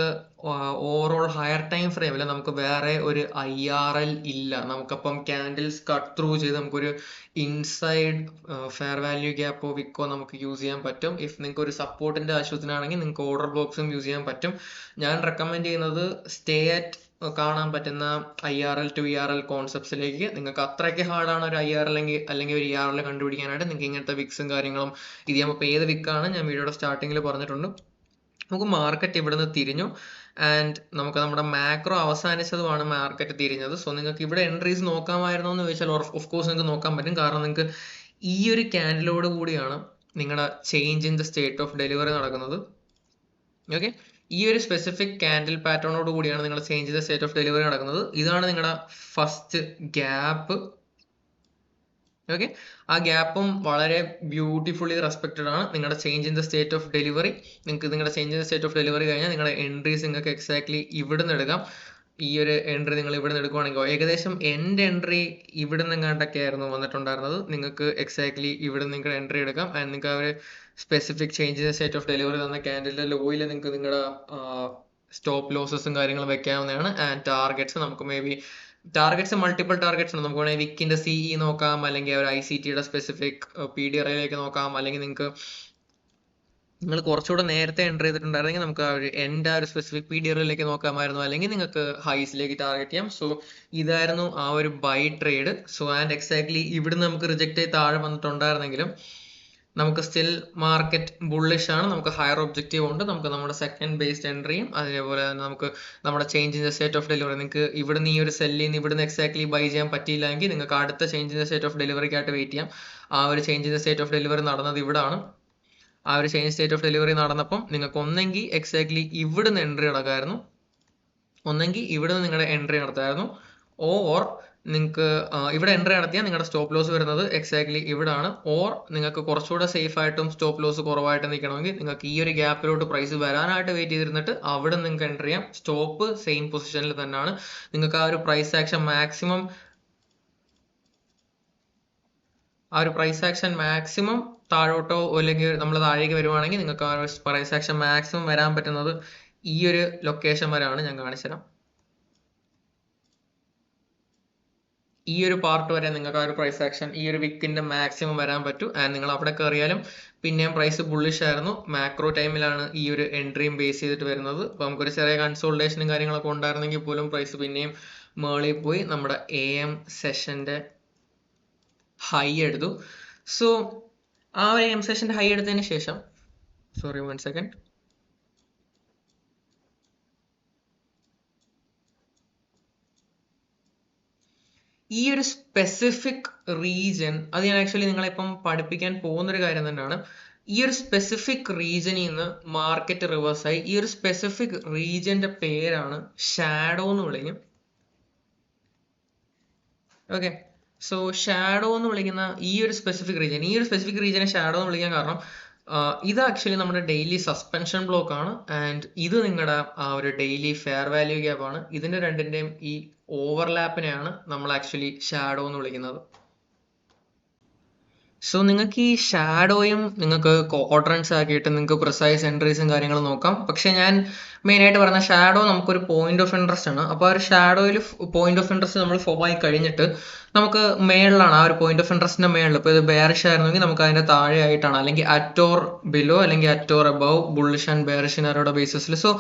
A: ഓവറോൾ ഹയർ ടൈം ഫ്രെയിമിൽ നമുക്ക് വേറെ ഒരു IRL ഇല്ല. നമുക്കപ്പം ക്യാൻഡിൽസ് കട്ട് ത്രൂ ചെയ്ത് നമുക്കൊരു ഇൻസൈഡ് ഫെയർ വാല്യൂ ഗ്യാപ്പോ വിക്കോ നമുക്ക് യൂസ് ചെയ്യാൻ പറ്റും. ഇഫ് നിങ്ങൾക്ക് ഒരു സപ്പോർട്ടിന്റെ ആവശ്യത്തിനാണെങ്കിൽ നിങ്ങൾക്ക് ഓർഡർ ബോക്സും യൂസ് ചെയ്യാൻ പറ്റും. ഞാൻ റെക്കമെൻഡ് ചെയ്യുന്നത് സ്റ്റേ അറ്റ് കാണാൻ പറ്റുന്ന IRL to ERL കോൺസെപ്റ്റ്സിലേക്ക്. നിങ്ങൾക്ക് അത്രയ്ക്ക് ഹാർഡാണ് ഒരു IRL അല്ലെങ്കിൽ ഒരു ERL കണ്ടുപിടിക്കാനായിട്ട് നിങ്ങൾക്ക് ഇങ്ങനത്തെ വിക്സും കാര്യങ്ങളും ഇത് ചെയ്യാം. അപ്പോൾ ഏത് വിക്കാണ് ഞാൻ വീഡിയോയുടെ സ്റ്റാർട്ടിങ്ങിൽ പറഞ്ഞിട്ടുണ്ട്. നമുക്ക് മാർക്കറ്റ് ഇവിടുന്ന് തിരിഞ്ഞു ആൻഡ് നമുക്ക് നമ്മുടെ മാക്രോ അവസാനിച്ചതുമാണ് മാർക്കറ്റ് തിരിഞ്ഞത്. സോ നിങ്ങൾക്ക് ഇവിടെ എൻട്രീസ് നോക്കാമായിരുന്നോ എന്ന് ചോദിച്ചാൽ ഓഫ് കോഴ്സ് നിങ്ങൾക്ക് നോക്കാൻ പറ്റും. കാരണം നിങ്ങൾക്ക് ഈ ഒരു ക്യാൻഡിലോട് കൂടിയാണ് നിങ്ങളുടെ change in the state of delivery നടക്കുന്നത്. ഓക്കെ, ഈ ഒരു സ്പെസിഫിക് ക്യാൻഡിൽ പാറ്റേണോട് കൂടിയാണ് നിങ്ങളുടെ change in the state of delivery നടക്കുന്നത്. ഇതാണ് നിങ്ങളുടെ ഫസ്റ്റ് ഗ്യാപ്പ്. ഓക്കെ, ആ ഗ്യാപ്പും വളരെ ബ്യൂട്ടിഫുള്ളി റെസ്പെക്റ്റഡ് ആണ്. നിങ്ങളുടെ change in the state of delivery, നിങ്ങൾക്ക് നിങ്ങളുടെ change in the state of delivery കഴിഞ്ഞാൽ നിങ്ങളുടെ എൻട്രീസ് നിങ്ങൾക്ക് എക്സാക്ട്ലി ഇവിടുന്ന് എടുക്കാം. ഈ ഒരു എൻട്രി നിങ്ങൾ ഇവിടെ നിന്ന് എടുക്കുവാണെങ്കിൽ ഏകദേശം എൻ്റെ എൻട്രി ഇവിടെ നിന്ന് എങ്ങാണ്ടൊക്കെ ആയിരുന്നു വന്നിട്ടുണ്ടായിരുന്നത്. നിങ്ങൾക്ക് എക്സാക്ട്ലി ഇവിടെ നിങ്ങൾക്ക് എൻട്രി എടുക്കാം. ആൻഡ് നിങ്ങൾക്ക് ആ ഒരു specific change in the state of delivery തന്ന ക്യാൻഡിലിന്റെ ലോയിൽ നിങ്ങൾക്ക് നിങ്ങളുടെ സ്റ്റോപ്പ് ലോസസും കാര്യങ്ങളും വെക്കാവുന്നതാണ്. ആൻഡ് ടാർഗറ്റ്സ് നമുക്ക് may be targets multiple targets ഉണ്ട്. നമുക്ക് വേണമെങ്കിൽ വിക്കിന്റെ CE നോക്കാം, അല്ലെങ്കിൽ ഒരു ICTയുടെ സ്പെസിഫിക് PDRAയിലേക്ക് നോക്കാം, അല്ലെങ്കിൽ നിങ്ങൾ കുറച്ചുകൂടെ നേരത്തെ എൻ്റർ ചെയ്തിട്ടുണ്ടായിരുന്നെങ്കിൽ നമുക്ക് ആ ഒരു എൻ്റെ ആ ഒരു സ്പെസിഫിക് PDRAയിലേക്ക് നോക്കാമായിരുന്നു, അല്ലെങ്കിൽ നിങ്ങൾക്ക് ഹൈസിലേക്ക് ടാർഗറ്റ് ചെയ്യാം. സോ ഇതായിരുന്നു ആ ഒരു buy trade. So and exactly ഇവിടുന്ന് നമുക്ക് റിജക്റ്റ് ചെയ്ത് താഴെ വന്നിട്ടുണ്ടായിരുന്നെങ്കിലും നമുക്ക് സ്റ്റിൽ മാർക്കറ്റ് ബുള്ളിഷ് ആണ്. നമുക്ക് ഹയർ ഒബ്ജക്റ്റീവ് ഉണ്ട്. നമുക്ക് നമ്മുടെ സെക്കൻഡ് ബേസ്ഡ് എൻട്രിയും അതേപോലെ തന്നെ നമുക്ക് നമ്മുടെ change in the state of delivery, നിങ്ങൾക്ക് ഇവിടുന്ന് ഈ ഒരു സെല്ലിൽ നിന്ന് ഇവിടുന്ന് എക്സാക്ട്ലി ബൈ ചെയ്യാൻ പറ്റിയില്ലെങ്കിൽ നിങ്ങൾക്ക് അടുത്ത change in the state of ഡെലിവറിക്കായിട്ട് വെയിറ്റ് ചെയ്യാം. ആ ഒരു change in the state of delivery നടന്നത് ഇവിടാണ്. ആ ഒരു ചേഞ്ച് സ്റ്റേറ്റ് ഓഫ് ഡെലിവറി നടന്നപ്പം നിങ്ങൾക്ക് ഒന്നെങ്കിൽ എക്സാക്ട്ലി ഇവിടുന്ന് എൻട്രി നടക്കാമായിരുന്നു, ഒന്നെങ്കിൽ ഇവിടുന്ന് നിങ്ങളുടെ എൻട്രി നടത്തായിരുന്നു, ഓർ നിങ്ങൾക്ക് ഇവിടെ എൻട്രി നടത്തിയാൽ നിങ്ങളുടെ സ്റ്റോപ്പ് ലോസ് വരുന്നത് എക്സാക്ട്ലി ഇവിടാണ്. ഓർ നിങ്ങൾക്ക് കുറച്ചുകൂടെ സേഫ് ആയിട്ടും സ്റ്റോപ്പ് ലോസ് കുറവായിട്ട് നിൽക്കണമെങ്കിൽ നിങ്ങൾക്ക് ഈ ഒരു ഗ്യാപ്പിലോട്ട് പ്രൈസ് വരാനായിട്ട് വെയിറ്റ് ചെയ്തിരുന്നിട്ട് അവിടെ നിങ്ങൾക്ക് എൻട്രി ചെയ്യാം. സ്റ്റോപ്പ് സെയിം പൊസിഷനിൽ തന്നെയാണ്. നിങ്ങൾക്ക് ആ ഒരു പ്രൈസ് ആക്ഷൻ മാക്സിമം താഴോട്ടോ അല്ലെങ്കിൽ നമ്മൾ താഴേക്ക് വരുവാണെങ്കിൽ നിങ്ങൾക്ക് ആ ഒരു പ്രൈസ് ആക്ഷൻ മാക്സിമം വരാൻ പറ്റുന്നത് ഈ ഒരു ലൊക്കേഷൻ വരെയാണ്. ഞാൻ കാണിച്ചുതരാം. ഈ ഒരു പാർട്ട് വരെ നിങ്ങൾക്ക് ആ ഒരു പ്രൈസ് ആക്ഷൻ ഈ ഒരു വിക്കിന്റെ മാക്സിമം വരാൻ പറ്റും. ആൻഡ് നിങ്ങൾ അവിടെ കയറിയാലും പിന്നെയും പ്രൈസ് ബുള്ളിഷ് ആയിരുന്നു. മാക്രോ ടൈമിലാണ് ഈ ഒരു എൻട്രിയും ബേസ് ചെയ്തിട്ട് വരുന്നത്. അപ്പോൾ നമുക്കൊരു ചെറിയ കൺസോൾട്ടേഷനും കാര്യങ്ങളൊക്കെ ഉണ്ടായിരുന്നെങ്കിൽ പോലും പ്രൈസ് പിന്നെയും മേളിൽ പോയി നമ്മുടെ AM സെഷന്റെ ഹൈ എടുത്തു. സോ ആ ഒരു AM സെഷന്റെ ഹൈ എടുത്തതിന് ശേഷം, സോറി 1 സെക്കൻഡ്, ഈ ഒരു സ്പെസിഫിക് റീജിയൻ, അത് ഞാൻ ആക്ച്വലി നിങ്ങളിപ്പം പഠിപ്പിക്കാൻ പോകുന്നൊരു കാര്യം തന്നെയാണ്. ഈ ഒരു സ്പെസിഫിക് റീജിയനിൽ നിന്ന് മാർക്കറ്റ് റിവേഴ്സ് ആയി. ഈ ഒരു സ്പെസിഫിക് റീജിയന്റെ പേരാണ് ഷാഡോ എന്ന് വിളിക്കും. ഓക്കെ, സോ ഷാഡോ എന്ന് വിളിക്കുന്ന ഈ ഒരു സ്പെസിഫിക് റീജിയനെ ഷാഡോ എന്ന് വിളിക്കാൻ കാരണം ഇത് ആക്ച്വലി നമ്മുടെ ഡെയിലി സസ്പെൻഷൻ ബ്ലോക്ക് ആണ്. ആൻഡ് ഇത് നിങ്ങളുടെ ആ ഒരു ഡെയിലി ഫെയർ വാല്യൂ ഗ്യാപ്പ് ആണ്. ഇതിന്റെ രണ്ടിന്റെയും ഈ ഓവർലാപ്പിനെയാണ് നമ്മൾ ആക്ച്വലി ഷാഡോ എന്ന് വിളിക്കുന്നത്. സോ നിങ്ങൾക്ക് ഈ ഷാഡോയും നിങ്ങൾക്ക് ക്വാഡ്രൻസ് ആക്കിയിട്ട് നിങ്ങൾക്ക് പ്രിസൈസ് എൻട്രീസും കാര്യങ്ങളും നോക്കാം. പക്ഷെ ഞാൻ മെയിൻ ആയിട്ട് പറഞ്ഞ ഷാഡോ നമുക്കൊരു പോയിന്റ് ഓഫ് ഇൻട്രസ്റ്റ് ആണ്. അപ്പോൾ ആ ഒരു ഷാഡോയിൽ പോയിന്റ് ഓഫ് ഇൻട്രസ്റ്റ് നമ്മൾ ഫോം ആയി കഴിഞ്ഞിട്ട് നമുക്ക് മേളിലാണ്, ആ ഒരു പോയിന്റ് ഓഫ് ഇൻട്രസ്റ്റിന്റെ മേളിൽ, ഇപ്പോൾ ഇത് ബെയറിഷ് ആയിരുന്നെങ്കിൽ നമുക്ക് അതിന്റെ താഴെ ആയിട്ടാണ്, അല്ലെങ്കിൽ അറ്റോർ ബിലോ അല്ലെങ്കിൽ at or above bullish and bearish ഇനാരോടെ ബേസിസിൽ. സോ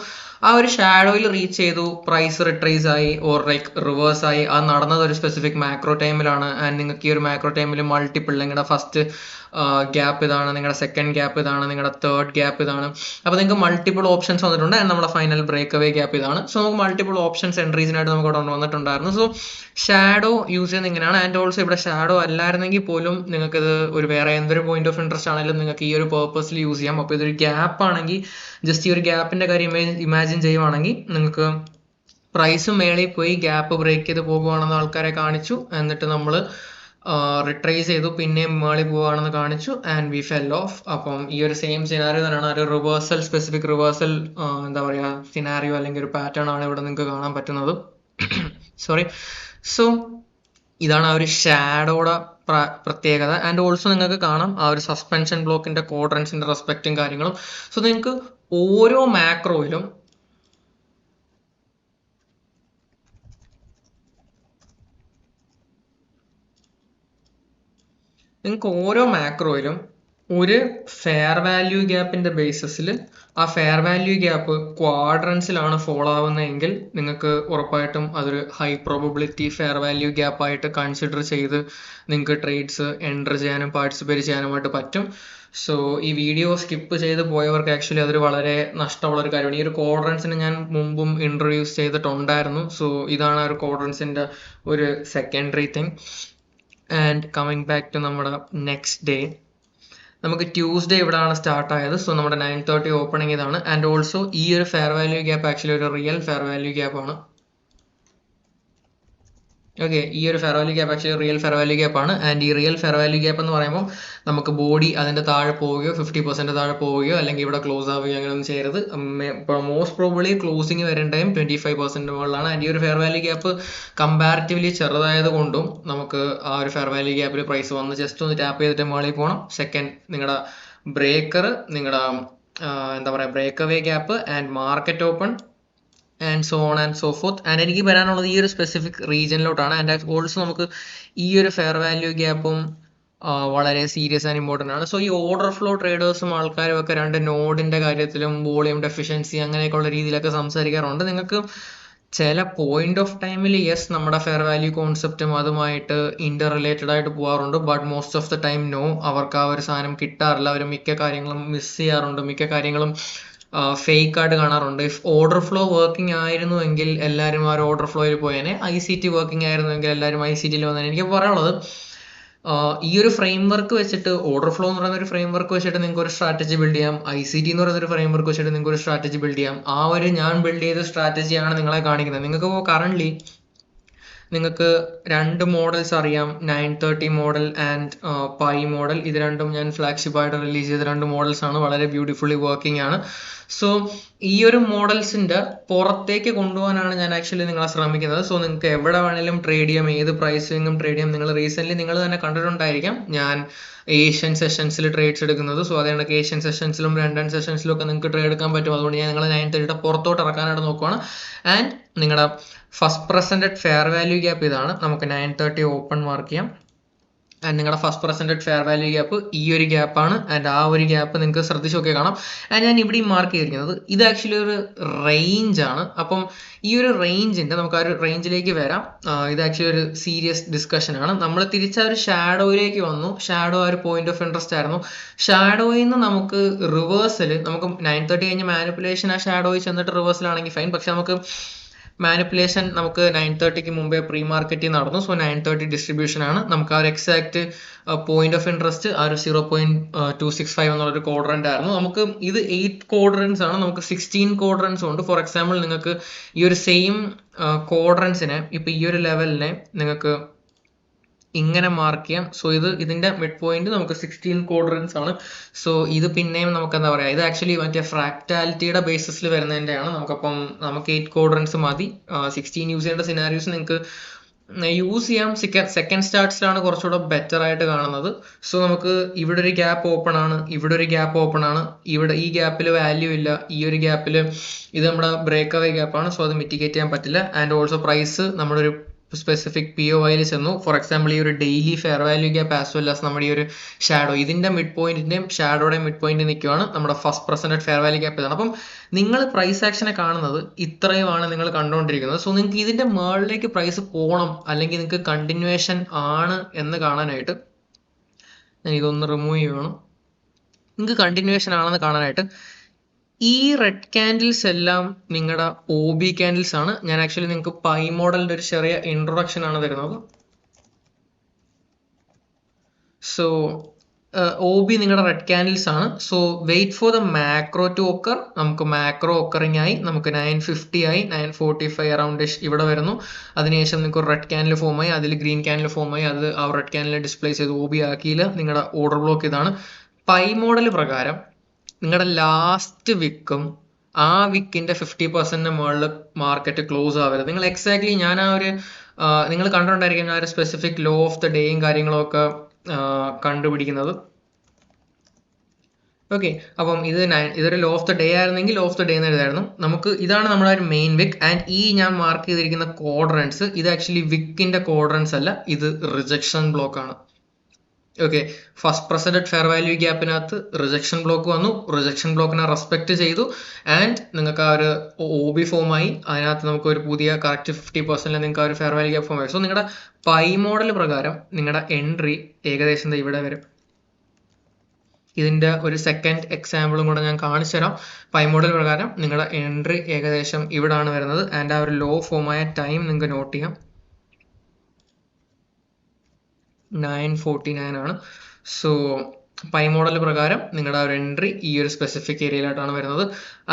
A: ആ ഒരു ഷാഡോയിൽ റീച്ച് ചെയ്തു, പ്രൈസ് റിട്രേസ് ആയി ഓർ ലൈക്ക് റിവേഴ്സ് ആയി. അത് നടന്നത് ഒരു സ്പെസിഫിക് മാക്രോ ടൈമിലാണ്. ആൻഡ് നിങ്ങൾക്ക് ഈ ഒരു മാക്രോ ടൈമിൽ മൾട്ടിപ്പിൾ, നിങ്ങളുടെ ഫസ്റ്റ് ഗ്യാപ്പ് ഇതാണ്, നിങ്ങളുടെ സെക്കൻഡ് ഗ്യാപ്പ് ഇതാണ്, നിങ്ങളുടെ തേർഡ് ഗ്യാപ്പ് ഇതാണ്. അപ്പോൾ നിങ്ങൾക്ക് മൾട്ടിപ്പിൾ ഓപ്ഷൻസ് വന്നിട്ടുണ്ട്. ആൻഡ് നമ്മുടെ ഫൈനൽ ബ്രേക്ക് അവേ ഗ്യാപ്പ് ഇതാണ്. സോ നമുക്ക് മൾട്ടിപ്പിൾ ഓപ്ഷൻസ് എൻട്രീസിനായിട്ട് നമുക്ക് അവിടെ വന്നിട്ടുണ്ടായിരുന്നു. സോ ഷാഡോ യൂസ് ചെയ്യുന്നത് ഇങ്ങനെയാണ്. ആൻഡ് ഓൾസോ ഇവിടെ ഷാഡോ അല്ലായിരുന്നെങ്കിൽ പോലും നിങ്ങൾക്കിത് ഒരു വേറെ എന്തൊരു പോയിന്റ് ഓഫ് ഇൻട്രസ്റ്റ് ആണെങ്കിലും നിങ്ങൾക്ക് ഈ ഒരു പേർപ്പസിൽ യൂസ് ചെയ്യാം. അപ്പോൾ ഇതൊരു ഗ്യാപ്പ് ആണെങ്കിൽ ജസ്റ്റ് ഈ ഒരു ഗ്യാപ്പിന്റെ കാര്യം ഇമാജിൻ ചെയ്യുവാണെങ്കിൽ നിങ്ങൾക്ക് പ്രൈസ് മേളിൽ പോയി ഗ്യാപ്പ് ബ്രേക്ക് ചെയ്ത് പോകുവാണെന്ന് ആൾക്കാരെ കാണിച്ചു. എന്നിട്ട് നമ്മൾ റിട്രേസ് ചെയ്തു, പിന്നെയും മേളിൽ പോവുകയാണെന്ന് കാണിച്ചു. And we fell off. അപ്പം ഈ ഒരു സെയിം സിനാരിയോ തന്നെയാണ്, ഒരു റിവേഴ്സൽ, സ്പെസിഫിക് റിവേഴ്സൽ എന്താ പറയുക സിനാരിയോ അല്ലെങ്കിൽ ഒരു പാറ്റേൺ ആണ് ഇവിടെ നിങ്ങൾക്ക് കാണാൻ പറ്റുന്നത്. സോറി. സോ ഇതാണ് ആ ഒരു ഷാഡോയുടെ പ്രത്യേകത. ആൻഡ് ഓൾസോ നിങ്ങൾക്ക് കാണാം ആ ഒരു സസ്പെൻഷൻ ബ്ലോക്കിന്റെ ക്വാഡ്രൻസിന്റെ റെസ്പെക്റ്റും കാര്യങ്ങളും. സോ നിങ്ങൾക്ക് ഓരോ മാക്രോയിലും ഒരു ഫെയർ വാല്യൂ ഗ്യാപ്പിന്റെ ബേസിസിൽ ആ ഫെയർ വാല്യൂ ഗ്യാപ്പ് ക്വാഡ്രൻസിലാണ് ഫോളോ ആവുന്നതെങ്കിൽ നിങ്ങൾക്ക് ഉറപ്പായിട്ടും അതൊരു high probability fair value gap ആയിട്ട് കൺസിഡർ ചെയ്ത് നിങ്ങൾക്ക് ട്രേഡ്സ് എൻറ്റർ ചെയ്യാനും പാർട്ടിസിപ്പേറ്റ് ചെയ്യാനുമായിട്ട് പറ്റും. സോ ഈ വീഡിയോ സ്കിപ്പ് ചെയ്ത് പോയവർക്ക് ആക്ച്വലി അതൊരു വളരെ നഷ്ടമുള്ള ഒരു കാര്യമാണ്. ഈ ഒരു ക്വാഡ്രൻസിന് ഞാൻ മുമ്പും ഇൻട്രൊഡ്യൂസ് ചെയ്തിട്ടുണ്ടായിരുന്നു. സോ ഇതാണ് ആ ഒരു ക്വാഡ്രൻസിന്റെ ഒരു secondary thing. And coming back to നമ്മുടെ നെക്സ്റ്റ് ഡേ, നമുക്ക് ട്യൂസ്ഡേ ഇവിടെയാണ് സ്റ്റാർട്ട് ആയത്. സോ നമ്മുടെ 9:30 ഓപ്പണിംഗ് ഇതാണ്. ആൻഡ് ഓൾസോ ഈ ഒരു ഫെയർ വാല്യൂ ഗ്യാപ്പ് ആക്ച്വലി ഒരു റിയൽ ഫെയർ വാല്യൂ ഗ്യാപ്പ് ആണ്. ഓക്കെ, ഈ ഒരു fair value gap actually real fair value gap ആണ്. ആൻഡ് ഈ റിയൽ ഫെയർ വാല്യൂ ഗ്യാപ്പ് എന്ന് പറയുമ്പോൾ നമുക്ക് ബോഡി അതിന്റെ താഴെ പോവുകയോ 50% താഴെ പോവുകയോ അല്ലെങ്കിൽ ഇവിടെ ക്ലോസ് ആവുകയോ അങ്ങനെയൊന്നും ചെയ്യരുത്. മോസ്റ്റ് പ്രോബബ്ലി ക്ലോസിങ് വരേണ്ടതും 25% മുകളിലാണ്. ആൻഡ് ഈ ഒരു ഫെയർ വാല്യൂ ഗ്യാപ്പ് കമ്പാരിറ്റീവ്ലി ചെറുതായത് കൊണ്ടും നമുക്ക് ആ ഒരു ഫെയർ വാല്യൂ ഗ്യാപ്പിൽ പ്രൈസ് വന്ന് ജസ്റ്റ് ഒന്ന് ടാപ്പ് ചെയ്തിട്ട് മുകളിൽ പോകണം. സെക്കൻഡ് നിങ്ങളുടെ ബ്രേക്കർ, നിങ്ങളുടെ എന്താ പറയുക break away gap and market open and so on and so forth. And എനിക്ക് വരാനുള്ളത് ഈ ഒരു സ്പെസിഫിക് റീജിയനിലോട്ടാണ്. ആൻഡ് ഓൾസോ നമുക്ക് ഈ ഒരു ഫെയർ വാല്യൂ ഗ്യാപ്പും വളരെ സീരിയസ് ആൻഡ് ഇമ്പോർട്ടൻ്റ് ആണ്. സോ ഈ ഓർഡർ ഫ്ലോ ട്രേഡേഴ്സും ആൾക്കാരും ഒക്കെ രണ്ട് നോഡിന്റെ കാര്യത്തിലും വോളിയം ഡെഫിഷ്യൻസി അങ്ങനെയൊക്കെയുള്ള രീതിയിലൊക്കെ സംസാരിക്കാറുണ്ട്. നിങ്ങൾക്ക് ചില പോയിന്റ് ഓഫ് ടൈമിൽ യെസ് നമ്മുടെ ഫെയർ വാല്യൂ കോൺസെപ്റ്റും അതുമായിട്ട് ഇന്റർ റിലേറ്റഡ് ആയിട്ട് പോകാറുണ്ട്. But most of the time no, അവർക്ക് ആ ഒരു സാധനം കിട്ടാറില്ല. അവർ മിക്ക കാര്യങ്ങളും മിസ് ചെയ്യാറുണ്ട്, മിക്ക കാര്യങ്ങളും ഫേക്ക് ആയിട്ട് കാണാറുണ്ട്. ഇഫ് ഓർഡർ ഫ്ലോ വർക്കിംഗ് ആയിരുന്നുവെങ്കിൽ എല്ലാവരും ആ ഒരു ഓർഡർ ഫ്ലോയിൽ പോയേനെ. ICT വർക്കിംഗ് ആയിരുന്നുവെങ്കിൽ എല്ലാവരും ICTയിൽ വന്നേനെ. എനിക്ക് പറയാനുള്ളത് ഈ ഒരു ഫ്രെയിം വർക്ക് വെച്ചിട്ട്, ഓർഡർ ഫ്ലോ എന്ന് പറയുന്ന ഒരു ഫ്രെയിം വർക്ക് വെച്ചിട്ട് നിങ്ങൾക്ക് ഒരു സ്ട്രാറ്റജി ബിൽഡ് ചെയ്യാം. ICT എന്ന് പറയുന്ന ഒരു ഫ്രെയിം വർക്ക് വെച്ചിട്ട് നിങ്ങൾക്ക് ഒരു സ്ട്രാറ്റജി ബിൽഡ് ചെയ്യാം. ആ ഒരു ഞാൻ ബിൽഡ് ചെയ്ത സ്ട്രാറ്റജിയാണ് നിങ്ങളെ കാണിക്കുന്നത്. നിങ്ങൾക്ക് ഇപ്പോൾ കറന്റ് നിങ്ങൾക്ക് രണ്ട് മോഡൽസ് അറിയാം, 930 മോഡൽ ആൻഡ് പൈ മോഡൽ. ഇത് രണ്ടും ഞാൻ ഫ്ലാഗ്ഷിപ്പ് ആയിട്ട് റിലീസ് ചെയ്ത രണ്ട് മോഡൽസ് ആണ്, വളരെ ബ്യൂട്ടിഫുള്ളി വർക്കിംഗ് ആണ്. സോ ഈ ഒരു മോഡൽസിന്റെ പുറത്തേക്ക് കൊണ്ടുപോകാനാണ് ഞാൻ ആക്ച്വലി നിങ്ങളെ ശ്രമിക്കുന്നത്. സോ നിങ്ങൾക്ക് എവിടെ വേണേലും ട്രേഡ് ചെയ്യാം, ഏത് പ്രൈസിങ്ങും ട്രേഡ് ചെയ്യാം. നിങ്ങൾ റീസെന്റ് നിങ്ങൾ തന്നെ കണ്ടിട്ടുണ്ടായിരിക്കാം ഞാൻ ഏഷ്യൻ സെഷൻസിൽ ട്രേഡ്സ് എടുക്കുന്നത്. സോ അതുകൊണ്ട് ഏഷ്യൻ സെഷൻസിലും ലണ്ടൻ സെഷൻസിലും ഒക്കെ നിങ്ങൾക്ക് ട്രേഡ് എടുക്കാൻ പറ്റും. അതുകൊണ്ട് ഞാൻ നിങ്ങൾ 930 പുറത്തോട്ട് ഇറക്കാനായിട്ട് നോക്കുവാണ്. ആൻഡ് നിങ്ങളുടെ first presented fair value gap ഇതാണ്. നമുക്ക് 930 ഓപ്പൺ മാർക്ക് ചെയ്യാം. ആൻഡ് നിങ്ങളുടെ first presented fair value gap ഈ ഒരു ഗ്യാപ്പാണ്. ആൻഡ് ആ ഒരു ഗ്യാപ്പ് നിങ്ങൾക്ക് ശ്രദ്ധിച്ച് നോക്കിയാൽ കാണാം. ആൻഡ് ഞാൻ ഇവിടെ മാർക്ക് ചെയ്തിരിക്കുന്നത് ഇത് ആക്ച്വലി ഒരു റേഞ്ച് ആണ്. അപ്പം ഈ ഒരു റേഞ്ചിന്റെ നമുക്ക് ആ ഒരു റേഞ്ചിലേക്ക് വരാം. ഇത് ആക്ച്വലി ഒരു സീരിയസ് ഡിസ്കഷൻ ആണ്. നമ്മൾ തിരിച്ച ഒരു ഷാഡോയിലേക്ക് വന്നു. ഷാഡോ ആ ഒരു പോയിന്റ് ഓഫ് ഇൻട്രസ്റ്റ് ആയിരുന്നു. ഷാഡോയിൽ നിന്ന് നമുക്ക് റിവേഴ്സൽ, നമുക്ക് 930 കഴിഞ്ഞ് മാനിപ്പുലേഷൻ ആ ഷാഡോയിൽ ചെന്നിട്ട് റിവേഴ്സലാണെങ്കിൽ ഫൈൻ. പക്ഷെ നമുക്ക് മാനിപ്പുലേഷൻ നമുക്ക് 9:30ക്ക് മുമ്പേ പ്രീ മാർക്കറ്റിൽ നടന്നു. സോ 9:30 ഡിസ്ട്രിബ്യൂഷൻ ആണ്. നമുക്ക് ആ ഒരു എക്സാക്ട് പോയിന്റ് ഓഫ് ഇൻട്രസ്റ്റ് ആ ഒരു 0.265 എന്നുള്ളൊരു ക്വാഡ്രന്റ് ആയിരുന്നു. നമുക്ക് ഇത് 8 ക്വാഡ്രന്റ്സ് ആണ്, നമുക്ക് 16 ക്വാഡ്രന്റ്സ് ഉണ്ട്. ഫോർ എക്സാമ്പിൾ നിങ്ങൾക്ക് ഈ ഒരു സെയിം ക്വാഡ്രന്റ്സിനെ ഇപ്പൊ ഈ ഒരു ലെവലിനെ നിങ്ങൾക്ക് ഇങ്ങനെ മാർക്ക് ചെയ്യാം. സോ ഇതിന്റെ മിഡ് പോയിന്റ് നമുക്ക് 16 ക്വാഡ്രന്റ്സ് ആണ്. സോ ഇത് പിന്നെയും നമുക്ക് എന്താ പറയാ, ഇത് ആക്ച്വലി മറ്റേ ഫ്രാക്ടാലിറ്റിയുടെ ബേസിസിൽ വരുന്നതിന്റെയാണ്. നമുക്ക് 8 ക്വാഡ്രന്റ്സ് മതി. 16 യൂസ് ചെയ്യേണ്ട സിനാരിയോസ് നിങ്ങൾക്ക് യൂസ് ചെയ്യാം. സെക്കൻഡ് സ്റ്റാർട്ട്സിലാണ് കുറച്ചുകൂടെ ബെറ്റർ ആയിട്ട് കാണുന്നത്. സോ നമുക്ക് ഇവിടെ ഒരു ഗ്യാപ്പ് ഓപ്പൺ ആണ്, ഇവിടെ ഒരു ഗ്യാപ്പ് ഓപ്പൺ ആണ്, ഇവിടെ ഈ ഗ്യാപ്പിൽ വാല്യൂ ഇല്ല, ഈ ഒരു ഗ്യാപ്പിൽ ഇത് നമ്മുടെ ബ്രേക്ക് അവേ ഗ്യാപ്പാണ്. സോ അത് മിറ്റിഗേറ്റ് ചെയ്യാൻ പറ്റില്ല. ആൻഡ് ഓൾസോ പ്രൈസ് നമ്മുടെ ഒരു സ്പെസിഫിക് POIയിൽ ചെന്നു. ഫോർ എക്സാമ്പിൾ ഈ ഒരു daily fair value gap as well as നമ്മുടെ ഈ ഒരു ഷാഡോ, ഇതിന്റെ മിഡ് പോയിന്റിന്റെയും ഷാഡോയുടെയും മിഡ് പോയിന്റ് നിൽക്കുകയാണ് നമ്മുടെ first presented fair value gap ഇതാണ്. അപ്പം നിങ്ങൾ പ്രൈസ് ആക്ഷനെ കാണുന്നത് ഇത്രയുമാണ് നിങ്ങൾ കണ്ടുകൊണ്ടിരിക്കുന്നത്. സോ നിങ്ങൾക്ക് ഇതിന്റെ മുകളിലേക്ക് പ്രൈസ് പോകണം അല്ലെങ്കിൽ നിങ്ങൾക്ക് കണ്ടിന്യൂവേഷൻ ആണ് എന്ന് കാണാനായിട്ട് ഞാൻ ഇതൊന്ന് റിമൂവ് ചെയ്യണം. നിങ്ങൾക്ക് കണ്ടിന്യൂവേഷൻ ആണെന്ന് കാണാനായിട്ട് ഈ റെഡ് ക്യാൻഡിൽസ് എല്ലാം നിങ്ങളുടെ OB ക്യാൻഡിൽസ് ആണ്. ഞാൻ ആക്ച്വലി നിങ്ങൾക്ക് പൈ മോഡലിന്റെ ഒരു ചെറിയ ഇൻട്രൊഡക്ഷൻ ആണ് തരുന്നത്. സോ OB നിങ്ങളുടെ റെഡ് ക്യാൻഡിൽസ് ആണ്. So wait for the macro to occur. നമുക്ക് മാക്രോ ഒക്കറിംഗ് ആയി, നമുക്ക് 950 ആയി, 945 അറൌണ്ട് ഇവിടെ വരുന്നു. അതിനുശേഷം നിങ്ങൾക്ക് റെഡ് ക്യാൻഡിൽ ഫോം ആയി, അതിൽ ഗ്രീൻ ക്യാൻഡിൽ ഫോം ആയി, അത് ആ റെഡ് ക്യാൻഡിൽ ഡിസ്പ്ലേ ചെയ്ത് OB ആക്കിയില്ല. നിങ്ങളുടെ ഓർഡർ ബ്ലോക്ക് ഇതാണ്. പൈ മോഡൽ പ്രകാരം നിങ്ങളുടെ ലാസ്റ്റ് വിക്കും ആ വിക്കിന്റെ 50% മുകളിൽ മാർക്കറ്റ് ക്ലോസ് ആവരുത്. നിങ്ങൾ എക്സാക്ട്ലി ഞാൻ ആ ഒരു നിങ്ങൾ കണ്ടിട്ടുണ്ടായിരിക്കും ആ ഒരു സ്പെസിഫിക് ലോ ഓഫ് ദ ഡേയും കാര്യങ്ങളും ഒക്കെ കണ്ടുപിടിക്കുന്നത്. ഓക്കെ, അപ്പം ഇതൊരു ലോ ഓഫ് ദ ഡേ ആയിരുന്നെങ്കിൽ ലോ ഓഫ് ദ ഡേ എന്ന് എഴുതായിരുന്നു. നമുക്ക് ഇതാണ് നമ്മുടെ ഒരു മെയിൻ വിക്ക്. ആൻഡ് ഈ ഞാൻ മാർക്ക് ചെയ്തിരിക്കുന്ന ക്വാഡ്രന്റ്സ് ഇത് ആക്ച്വലി വിക്കിന്റെ ക്വാഡ്രന്റ്സ് അല്ല, ഇത് റിജക്ഷൻ ബ്ലോക്ക് ആണ്. Okay, first presented fair value ഗ്യാപ്പിനകത്ത് റിജക്ഷൻ ബ്ലോക്ക് വന്നു, റിജക്ഷൻ ബ്ലോക്കിനെ റെസ്പെക്ട് ചെയ്തു ആൻഡ് നിങ്ങൾക്ക് ആ ഒരു OB ഫോം ആയി. അതിനകത്ത് നമുക്ക് ഒരു പുതിയ കറക്റ്റ് 50% നിങ്ങൾക്ക് ആ ഒരു ഫെയർ വാല്യൂ ഗ്യാപ്പ് ഫോം ആയി. സോ നിങ്ങളുടെ പൈ മോഡൽ പ്രകാരം നിങ്ങളുടെ എൻട്രി ഏകദേശം ഇവിടെ വരും. ഇതിന്റെ ഒരു സെക്കൻഡ് എക്സാമ്പിളും കൂടെ ഞാൻ കാണിച്ചു തരാം. പൈ മോഡൽ പ്രകാരം നിങ്ങളുടെ എൻട്രി ഏകദേശം ഇവിടാണ് വരുന്നത്. ആൻഡ് ആ ഒരു ലോ ഫോം ആയ ടൈം നിങ്ങൾക്ക് നോട്ട് ചെയ്യാം, 9:49 ആണ്. സോ പൈ മോഡൽ പ്രകാരം നിങ്ങളുടെ ആ ഒരു എൻട്രി ഈ ഒരു സ്പെസിഫിക് ഏരിയയിലായിട്ടാണ് വരുന്നത്.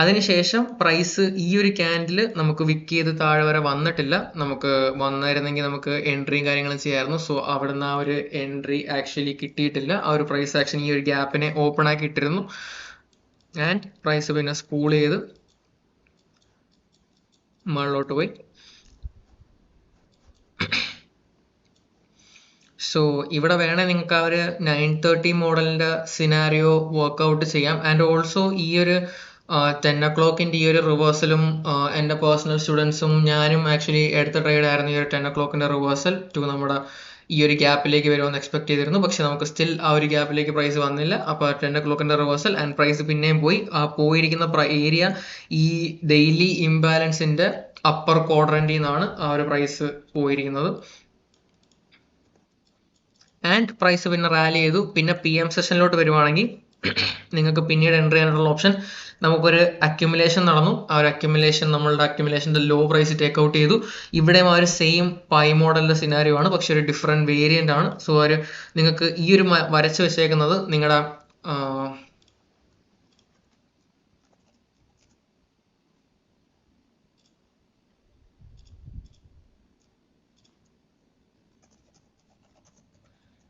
A: അതിനുശേഷം പ്രൈസ് ഈ ഒരു ക്യാൻഡിൽ നമുക്ക് വിക്ക് ചെയ്ത് താഴെ വരെ വന്നിട്ടില്ല. നമുക്ക് വന്നായിരുന്നെങ്കിൽ നമുക്ക് എൻട്രിയും കാര്യങ്ങളും ചെയ്യാമായിരുന്നു. സോ അവിടുന്ന് ആ ഒരു എൻട്രി ആക്ച്വലി കിട്ടിയിട്ടില്ല. ആ ഒരു പ്രൈസ് ആക്ഷൻ ഈ ഒരു ഗ്യാപ്പിനെ ഓപ്പൺ ആക്കി ഇട്ടിരുന്നു. ആൻഡ് പ്രൈസ് പിന്നെ സ്പൂൾ ചെയ്ത് മുകളിലോട്ട് പോയി. സോ ഇവിടെ വേണേൽ നിങ്ങൾക്ക് ആ ഒരു 9:30 മോഡലിന്റെ സിനാരിയോ വർക്ക്ഔട്ട് ചെയ്യാം. ആൻഡ് ഓൾസോ ഈ ഒരു 10 o'clockന്റെ ഈ ഒരു റിവേഴ്സലും എൻ്റെ പേഴ്സണൽ സ്റ്റുഡൻസും ഞാനും ആക്ച്വലി എടുത്ത ട്രേഡ് ആയിരുന്നു ഈ ഒരു 10 o'clockന്റെ റിവേഴ്സൽ ടു നമ്മുടെ ഈ ഒരു ഗ്യാപ്പിലേക്ക് വരുമെന്ന് എക്സ്പെക്ട് ചെയ്തിരുന്നു. പക്ഷെ നമുക്ക് സ്റ്റിൽ ആ ഒരു ഗ്യാപ്പിലേക്ക് പ്രൈസ് വന്നില്ല. അപ്പോൾ 10 o'clockന്റെ റിവേഴ്സൽ ആൻഡ് പ്രൈസ് പിന്നെയും പോയി. ആ പോയിരിക്കുന്ന ഏരിയ ഈ ഡെയിലി ഇംബാലൻസിന്റെ അപ്പർ ക്വാഡ്രന്റിൽ നിന്നാണ് ആ ഒരു പ്രൈസ് പോയിരിക്കുന്നത്. ആൻഡ് പ്രൈസ് പിന്നെ റാലി ചെയ്തു. പിന്നെ PM സെഷനിലോട്ട് വരുവാണെങ്കിൽ നിങ്ങൾക്ക് പിന്നീട് എൻട്രി ചെയ്യാനുള്ള ഓപ്ഷൻ, നമുക്കൊരു അക്യുമുലേഷൻ നടന്നു. ആ ഒരു നമ്മളുടെ അക്യുമുലേഷന്റെ ലോ പ്രൈസ് ടേക്ക് ഔട്ട് ചെയ്തു. ഇവിടെയും ആ ഒരു സെയിം പൈ മോഡലിന്റെ സിനാരിയോ ആണ്, പക്ഷെ ഒരു ഡിഫറെന്റ് വേരിയന്റ് ആണ്. സോ ഒരു നിങ്ങൾക്ക് ഈ ഒരു വരച്ച് വെച്ചേക്കുന്നത് നിങ്ങളുടെ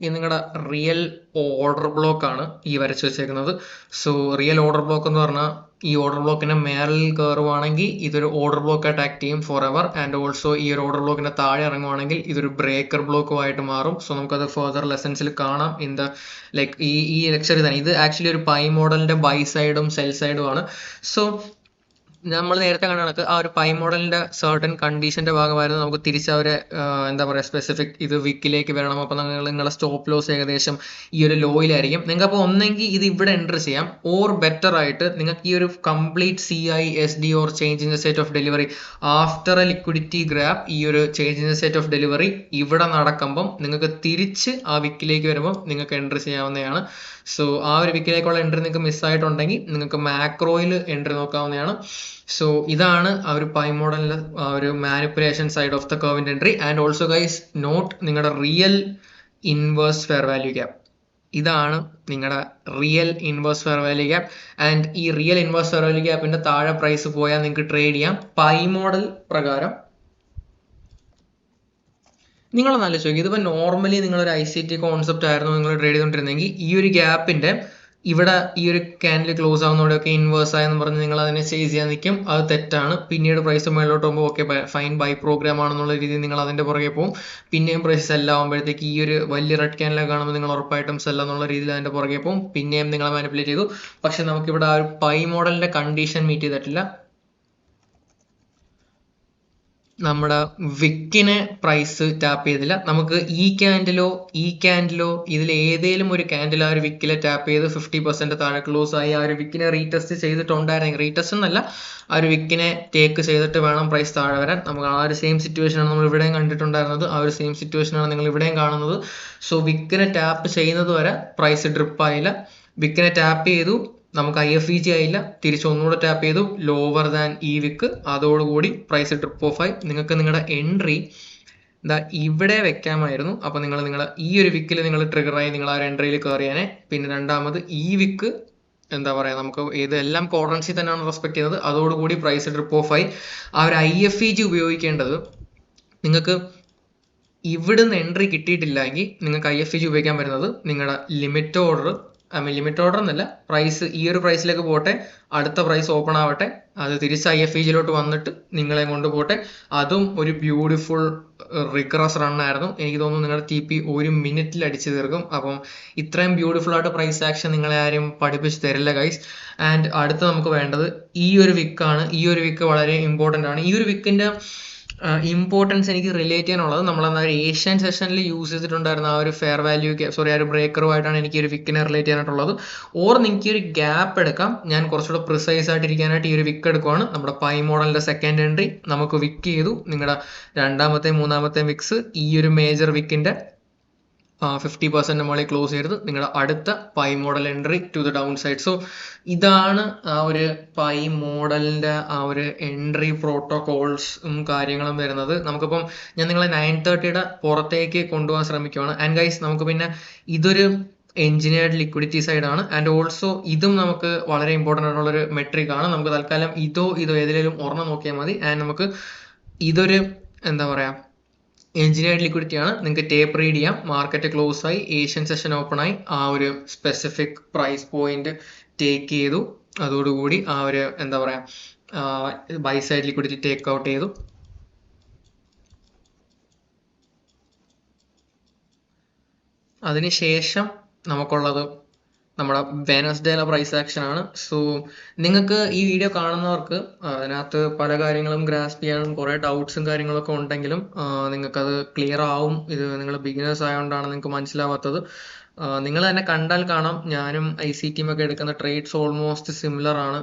A: നിങ്ങളുടെ റിയൽ ഓർഡർ ബ്ലോക്ക് ആണ് ഈ വരച്ച് വെച്ചേക്കുന്നത്. സോ റിയൽ ഓർഡർ ബ്ലോക്ക് എന്ന് പറഞ്ഞാൽ ഈ ഓർഡർ ബ്ലോക്കിന്റെ മേളിൽ കയറുവാണെങ്കിൽ ഇതൊരു ഓർഡർ ബ്ലോക്ക് ആയിട്ട് ആക്ട് ചെയ്യും ഫോർ എവർ. ആൻഡ് ഓൾസോ ഈ ഒരു ഓർഡർ ബ്ലോക്കിന്റെ താഴെ ഇറങ്ങുവാണെങ്കിൽ ഇതൊരു ബ്രേക്കർ ബ്ലോക്കുമായിട്ട് മാറും. സോ നമുക്കത് ഫർദർ ലെസൺസിൽ കാണാം. ഇൻ ദ ലൈക്ക് ഈ ലെക്ചറിൽ തന്നെ ഇത് ആക്ച്വലി ഒരു പൈ മോഡലിന്റെ ബൈ സൈഡും സെൽ സൈഡും ആണ്. സോ നമ്മൾ നേരത്തെ കണ്ട കണക്ക് ആ ഒരു പൈ മോഡലിന്റെ സർട്ടൻ കണ്ടീഷന്റെ ഭാഗമായിരുന്നു നമുക്ക് തിരിച്ച് അവരെ എന്താ പറയുക സ്പെസിഫിക് ഇത് വിക്കിലേക്ക് വരണം. അപ്പോൾ നിങ്ങളുടെ സ്റ്റോപ്പ് ലോസ് ഏകദേശം ഈ ഒരു ലോയിലായിരിക്കും. നിങ്ങൾക്ക് അപ്പോൾ ഒന്നെങ്കിൽ ഇത് ഇവിടെ എൻ്റർ ചെയ്യാം, ഓർ ബെറ്റർ ആയിട്ട് നിങ്ങൾക്ക് ഈ ഒരു complete CISD or change in the state of delivery after A liquidity grab ഈ ഒരു change in the state of delivery ഇവിടെ നടക്കുമ്പം നിങ്ങൾക്ക് തിരിച്ച് ആ വിക്കിലേക്ക് വരുമ്പോൾ നിങ്ങൾക്ക് എൻ്റർ ചെയ്യാവുന്നതാണ്. സോ ആ ഒരു വിക്കിലേക്കുള്ള എൻട്രി നിങ്ങൾക്ക് മിസ്സായിട്ടുണ്ടെങ്കിൽ നിങ്ങൾക്ക് മാക്രോയിൽ എൻട്രി നോക്കാവുന്നതാണ്. സോ ഇതാണ് ആ ഒരു പൈ മോഡലിന്റെ ആ ഒരു മാനിപ്പുലേഷൻ സൈഡ് ഓഫ് ദ കർവിന്റെ entry. And also guys note നിങ്ങളുടെ real inverse fair value gap. ഇതാണ് നിങ്ങളുടെ real inverse fair value gap. And ഈ റിയൽ ഇൻവേഴ്സ് ഫെയർ വാല്യൂ ഗ്യാപ്പിന്റെ താഴെ പ്രൈസ് പോയാൽ നിങ്ങൾക്ക് ട്രേഡ് ചെയ്യാം. പൈ മോഡൽ പ്രകാരം നിങ്ങൾ നല്ല ചോദിക്കും, ഇതിപ്പോൾ നോർമലി നിങ്ങളൊരു ICT കോൺസെപ്റ്റ് ആയിരുന്നു നിങ്ങൾ ട്രേഡ് ചെയ്തുകൊണ്ടിരുന്നെങ്കിൽ ഈ ഒരു ഗ്യാപ്പിന്റെ ഇവിടെ ഈ ഒരു ക്യാൻഡിൽ ക്ലോസ് ആവുന്നതോടെയൊക്കെ ഇൻവേഴ്സ് ആയെന്ന് പറഞ്ഞ് നിങ്ങൾ അതിനെ ചേസ് ചെയ്യാൻ നിൽക്കും. അത് തെറ്റാണ്. പിന്നീട് പ്രൈസ് മേളിലോട്ട് പോകുമ്പോൾ ഓക്കെ ഫൈൻ ബൈ പ്രോഗ്രാം ആണെന്നുള്ള രീതിയിൽ നിങ്ങൾ അതിന്റെ പുറകെ പോകും. പിന്നെയും പ്രൈസ് സെൽ ആകുമ്പോഴത്തേക്ക് ഈ ഒരു വലിയ റെഡ് ക്യാൻഡിലൊക്കെ കാണുമ്പോൾ നിങ്ങൾ ഉറപ്പായിട്ടും സെൽ എന്നുള്ള രീതിയിൽ അതിന്റെ പുറകെ പോകും. പിന്നെയും നിങ്ങളെ മാനിപ്പുലേറ്റ് ചെയ്തു. പക്ഷെ നമുക്കിവിടെ ആ ഒരു പൈ മോഡലിന്റെ കണ്ടീഷൻ മീറ്റ് ചെയ്തിട്ടില്ല. നമ്മുടെ വിക്കിനെ പ്രൈസ് ടാപ്പ് ചെയ്തില്ല. നമുക്ക് ഈ ക്യാൻഡിലോ ഇതിൽ ഏതെങ്കിലും ഒരു ക്യാൻഡിൽ ആ ഒരു വിക്കിലെ ടാപ്പ് ചെയ്ത് 50% താഴെ ക്ലോസ് ആയി ആ ഒരു വിക്കിനെ റീടെസ്റ്റ് ചെയ്തിട്ടുണ്ടായിരുന്നെങ്കിൽ, റീടെസ്റ്റ് എന്നല്ല, ആ ഒരു വിക്കിനെ ടേക്ക് ചെയ്തിട്ട് വേണം പ്രൈസ് താഴെ വരാൻ. നമുക്ക് ആ ഒരു സെയിം സിറ്റുവേഷൻ ആണ് നമ്മൾ ഇവിടെയും കണ്ടിട്ടുണ്ടായിരുന്നത്. ആ ഒരു സെയിം സിറ്റുവേഷൻ ആണ് നിങ്ങൾ ഇവിടെയും കാണുന്നത്. സോ വിക്കിനെ ടാപ്പ് ചെയ്യുന്നത് വരെ പ്രൈസ് ഡ്രിപ്പ് ആയില്ല. വിക്കിനെ ടാപ്പ് ചെയ്തു, നമുക്ക് IFEG ആയില്ല, തിരിച്ച് ഒന്നുകൂടെ ടാപ്പ് ചെയ്തു, ലോവർ ദാൻ ഈ വിക്ക്, അതോടുകൂടി പ്രൈസ് ഡ്രിപ്പ് ഓഫ് ആയി. നിങ്ങൾക്ക് നിങ്ങളുടെ എൻട്രി ഇവിടെ വെക്കാമായിരുന്നു. അപ്പൊ നിങ്ങൾ ഈ ഒരു വിക്കിൽ നിങ്ങൾ ട്രിഗറായി നിങ്ങൾ ആ ഒരു എൻട്രിയിൽ കയറിയാനെ. പിന്നെ രണ്ടാമത് ഈ വിക്ക് എന്താ പറയാ, നമുക്ക് ഇതെല്ലാം കോറൻസി തന്നെയാണ് റെസ്പെക്ട് ചെയ്യുന്നത്. അതോടുകൂടി പ്രൈസ് ഡ്രിപ്പ് ഓഫ് ആയി. ആ ഒരു IFEG ഉപയോഗിക്കേണ്ടത് നിങ്ങൾക്ക് ഇവിടുന്ന് എൻട്രി കിട്ടിയിട്ടില്ലെങ്കിൽ നിങ്ങൾക്ക് IFEG ഉപയോഗിക്കാൻ പറ്റുന്നത് നിങ്ങളുടെ ലിമിറ്റ് ഓർഡർ എന്നല്ല, പ്രൈസ് ഈ ഒരു പ്രൈസിലേക്ക് പോട്ടെ, അടുത്ത പ്രൈസ് ഓപ്പൺ ആവട്ടെ, അത് തിരിച്ച് IFEGയിലോട്ട് വന്നിട്ട് നിങ്ങളെ കൊണ്ടുപോട്ടെ. അതും ഒരു ബ്യൂട്ടിഫുൾ റിഗ്രസ് റൺ ആയിരുന്നു. എനിക്ക് തോന്നുന്നു നിങ്ങളുടെ TP 1 മിനിറ്റിൽ അടിച്ചു തീർക്കും. അപ്പം ഇത്രയും ബ്യൂട്ടിഫുൾ ആയിട്ട് പ്രൈസ് ആക്ഷൻ നിങ്ങളെ ആരും പഠിപ്പിച്ച് തരില്ല ഗൈസ്. ആൻഡ് അടുത്ത് നമുക്ക് വേണ്ടത് ഈ ഒരു വിക്കാണ്. ഈ ഒരു വിക്ക് വളരെ ഇമ്പോർട്ടൻ്റ് ആണ്. ഈ ഒരു വിക്കിന്റെ ഇമ്പോർട്ടൻസ് എനിക്ക് റിലേറ്റ് ചെയ്യാനുള്ളത് നമ്മളെന്നാ ഒരു ഏഷ്യൻ സെഷനിൽ യൂസ് ചെയ്തിട്ടുണ്ടായിരുന്ന ആ ഒരു ഫെയർ വാല്യൂ ആ ഒരു ബ്രേക്കറുമായിട്ടാണ് എനിക്ക് ഒരു വിക്കിനെ റിലേറ്റ് ചെയ്യാനായിട്ടുള്ളത്. ഓർ നിങ്ങൾക്ക് ഒരു ഗ്യാപ്പ് എടുക്കാം. ഞാൻ കുറച്ചുകൂടെ പ്രിസൈസ് ആയിട്ടിരിക്കാനായിട്ട് ഈ ഒരു വിക്ക് എടുക്കുവാണ്. നമ്മുടെ പൈ മോഡലിന്റെ സെക്കൻഡ് എൻട്രി നമുക്ക് വിക്ക് ചെയ്തു. നിങ്ങളുടെ രണ്ടാമത്തെ മൂന്നാമത്തെ വിക്സ് ഈ ഒരു മേജർ വിക്കിന്റെ 50% മുകളിൽ ക്ലോസ് ചെയ്ത് നിങ്ങളുടെ അടുത്ത pi model entry to the down side. So ഇതാണ് ആ ഒരു പൈ മോഡലിന്റെ ആ ഒരു എൻട്രി പ്രോട്ടോകോൾസും കാര്യങ്ങളും വരുന്നത്. നമുക്കിപ്പം ഞാൻ നിങ്ങളെ 9:30 പുറത്തേക്ക് കൊണ്ടുപോകാൻ ശ്രമിക്കുകയാണ്. ആൻഡ് ഗൈസ് നമുക്ക് പിന്നെ ഇതൊരു എഞ്ചിനീയർഡ് ലിക്വിഡിറ്റി സൈഡ് ആണ്. ആൻഡ് ഓൾസോ ഇതും നമുക്ക് വളരെ ഇമ്പോർട്ടൻ്റ് ആയിട്ടുള്ള ഒരു മെട്രിക് ആണ്. നമുക്ക് തൽക്കാലം ഇതോ ഏതിലും ഒരെണ്ണം നോക്കിയാൽ മതി. ആൻഡ് നമുക്ക് ഇതൊരു എന്താ പറയാ എഞ്ചിനീയർഡ് ലിക്വിഡിറ്റി ആണ്. നിങ്ങൾക്ക് ടേപ്പ് റീഡ് ചെയ്യാം. മാർക്കറ്റ് ക്ലോസ് ആയി, ഏഷ്യൻ സെഷൻ ഓപ്പൺ ആയി, ആ ഒരു സ്പെസിഫിക് പ്രൈസ് പോയിന്റ് ടേക്ക് ചെയ്തു. അതോടുകൂടി ആ ഒരു എന്താ പറയാ buy side liquidity take out ചെയ്തു. അതിനുശേഷം നമുക്കുള്ളത് നമ്മുടെ വെനസ്ഡേയിലെ പ്രൈസ് ആക്ഷൻ ആണ്. സോ നിങ്ങൾക്ക് ഈ വീഡിയോ കാണുന്നവർക്ക് അതിനകത്ത് പല കാര്യങ്ങളും ഗ്രാസ്പ് ചെയ്യാനും കുറേ ഡൗട്ട്സും കാര്യങ്ങളൊക്കെ ഉണ്ടെങ്കിലും നിങ്ങൾക്കത് ക്ലിയർ ആവും. ഇത് നിങ്ങൾ ബിഗിനേഴ്സ് ആയതുകൊണ്ടാണ് നിങ്ങൾക്ക് മനസ്സിലാവാത്തത്. നിങ്ങൾ തന്നെ കണ്ടാൽ കാണാം, ഞാനും ICT ഒക്കെ എടുക്കുന്ന ട്രേഡ്സ് ഓൾമോസ്റ്റ് സിമിലർ ആണ്.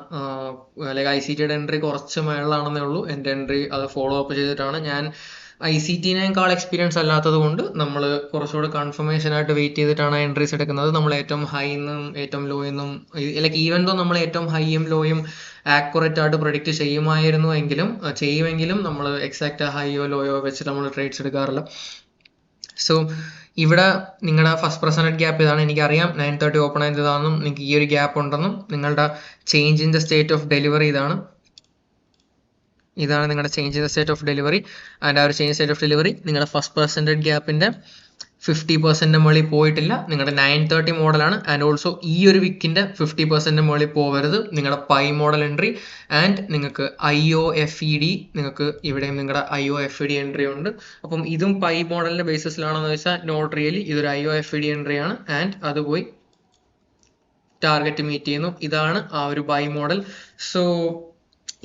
A: ലൈക്ക് ICTയുടെ എൻട്രി കുറച്ച് മേളിലാണെന്നേ ഉള്ളൂ. എൻ്റെ എൻട്രി അത് ഫോളോ അപ്പ് ചെയ്തിട്ടാണ്. ഞാൻ ICTനേക്കാൾ എക്സ്പീരിയൻസ് അല്ലാത്തത് കൊണ്ട് നമ്മൾ കുറച്ചുകൂടെ കൺഫർമേഷൻ ആയിട്ട് വെയിറ്റ് ചെയ്തിട്ടാണ് എൻട്രീസ് എടുക്കുന്നത്. നമ്മൾ ഏറ്റവും ഹൈന്നും ഏറ്റവും ലോയെന്നും ലൈക്ക് ഈവൻ ദോ നമ്മൾ ഏറ്റവും ഹൈയും ലോയും ആക്യുറേറ്റ് ആയിട്ട് പ്രൊഡിക്റ്റ് ചെയ്യുമെങ്കിലും നമ്മൾ എക്സാക്റ്റ് ഹൈയോ ലോയോ വെച്ചിട്ട് നമ്മൾ ട്രേഡ്സ് എടുക്കാറില്ല. സോ ഇവിടെ നിങ്ങളുടെ ഫസ്റ്റ് പ്രസന്റ് ഗ്യാപ്പ് ഇതാണ്. എനിക്കറിയാം 9:30 ഓപ്പൺ ആയതാണെന്നും നിങ്ങൾക്ക് ഈ ഒരു ഗ്യാപ്പ് ഉണ്ടെന്നും. നിങ്ങളുടെ change in the state of delivery ഇതാണ് നിങ്ങളുടെ change in the state of delivery. And ആ ഒരു ചേഞ്ച് സ്റ്റേറ്റ് ഓഫ് ഡെലിവറി നിങ്ങളുടെ ഫസ്റ്റ് പെർസെൻറ്റേജ് ഗ്യാപ്പിന്റെ 50% മുകളിൽ പോയിട്ടില്ല. നിങ്ങളുടെ 9:30 മോഡലാണ്. ആൻഡ് ഓൾസോ ഈ ഒരു വിക്കിന്റെ 50% മുകളിൽ പോകരുത്. നിങ്ങളുടെ പൈ മോഡൽ എൻട്രി ആൻഡ് നിങ്ങൾക്ക് IOFED, നിങ്ങൾക്ക് ഇവിടെയും നിങ്ങളുടെ IOFED എൻട്രി ഉണ്ട്. അപ്പം ഇതും പൈ മോഡലിന്റെ ബേസിസിലാണെന്ന് വെച്ചാൽ നോട്ട് റിയലി, ഇതൊരു IOFED എൻട്രി ആണ്. ആൻഡ് അത് പോയി ടാർഗറ്റ് മീറ്റ് ചെയ്യുന്നു. ഇതാണ് ആ ഒരു ബൈ മോഡൽ. സോ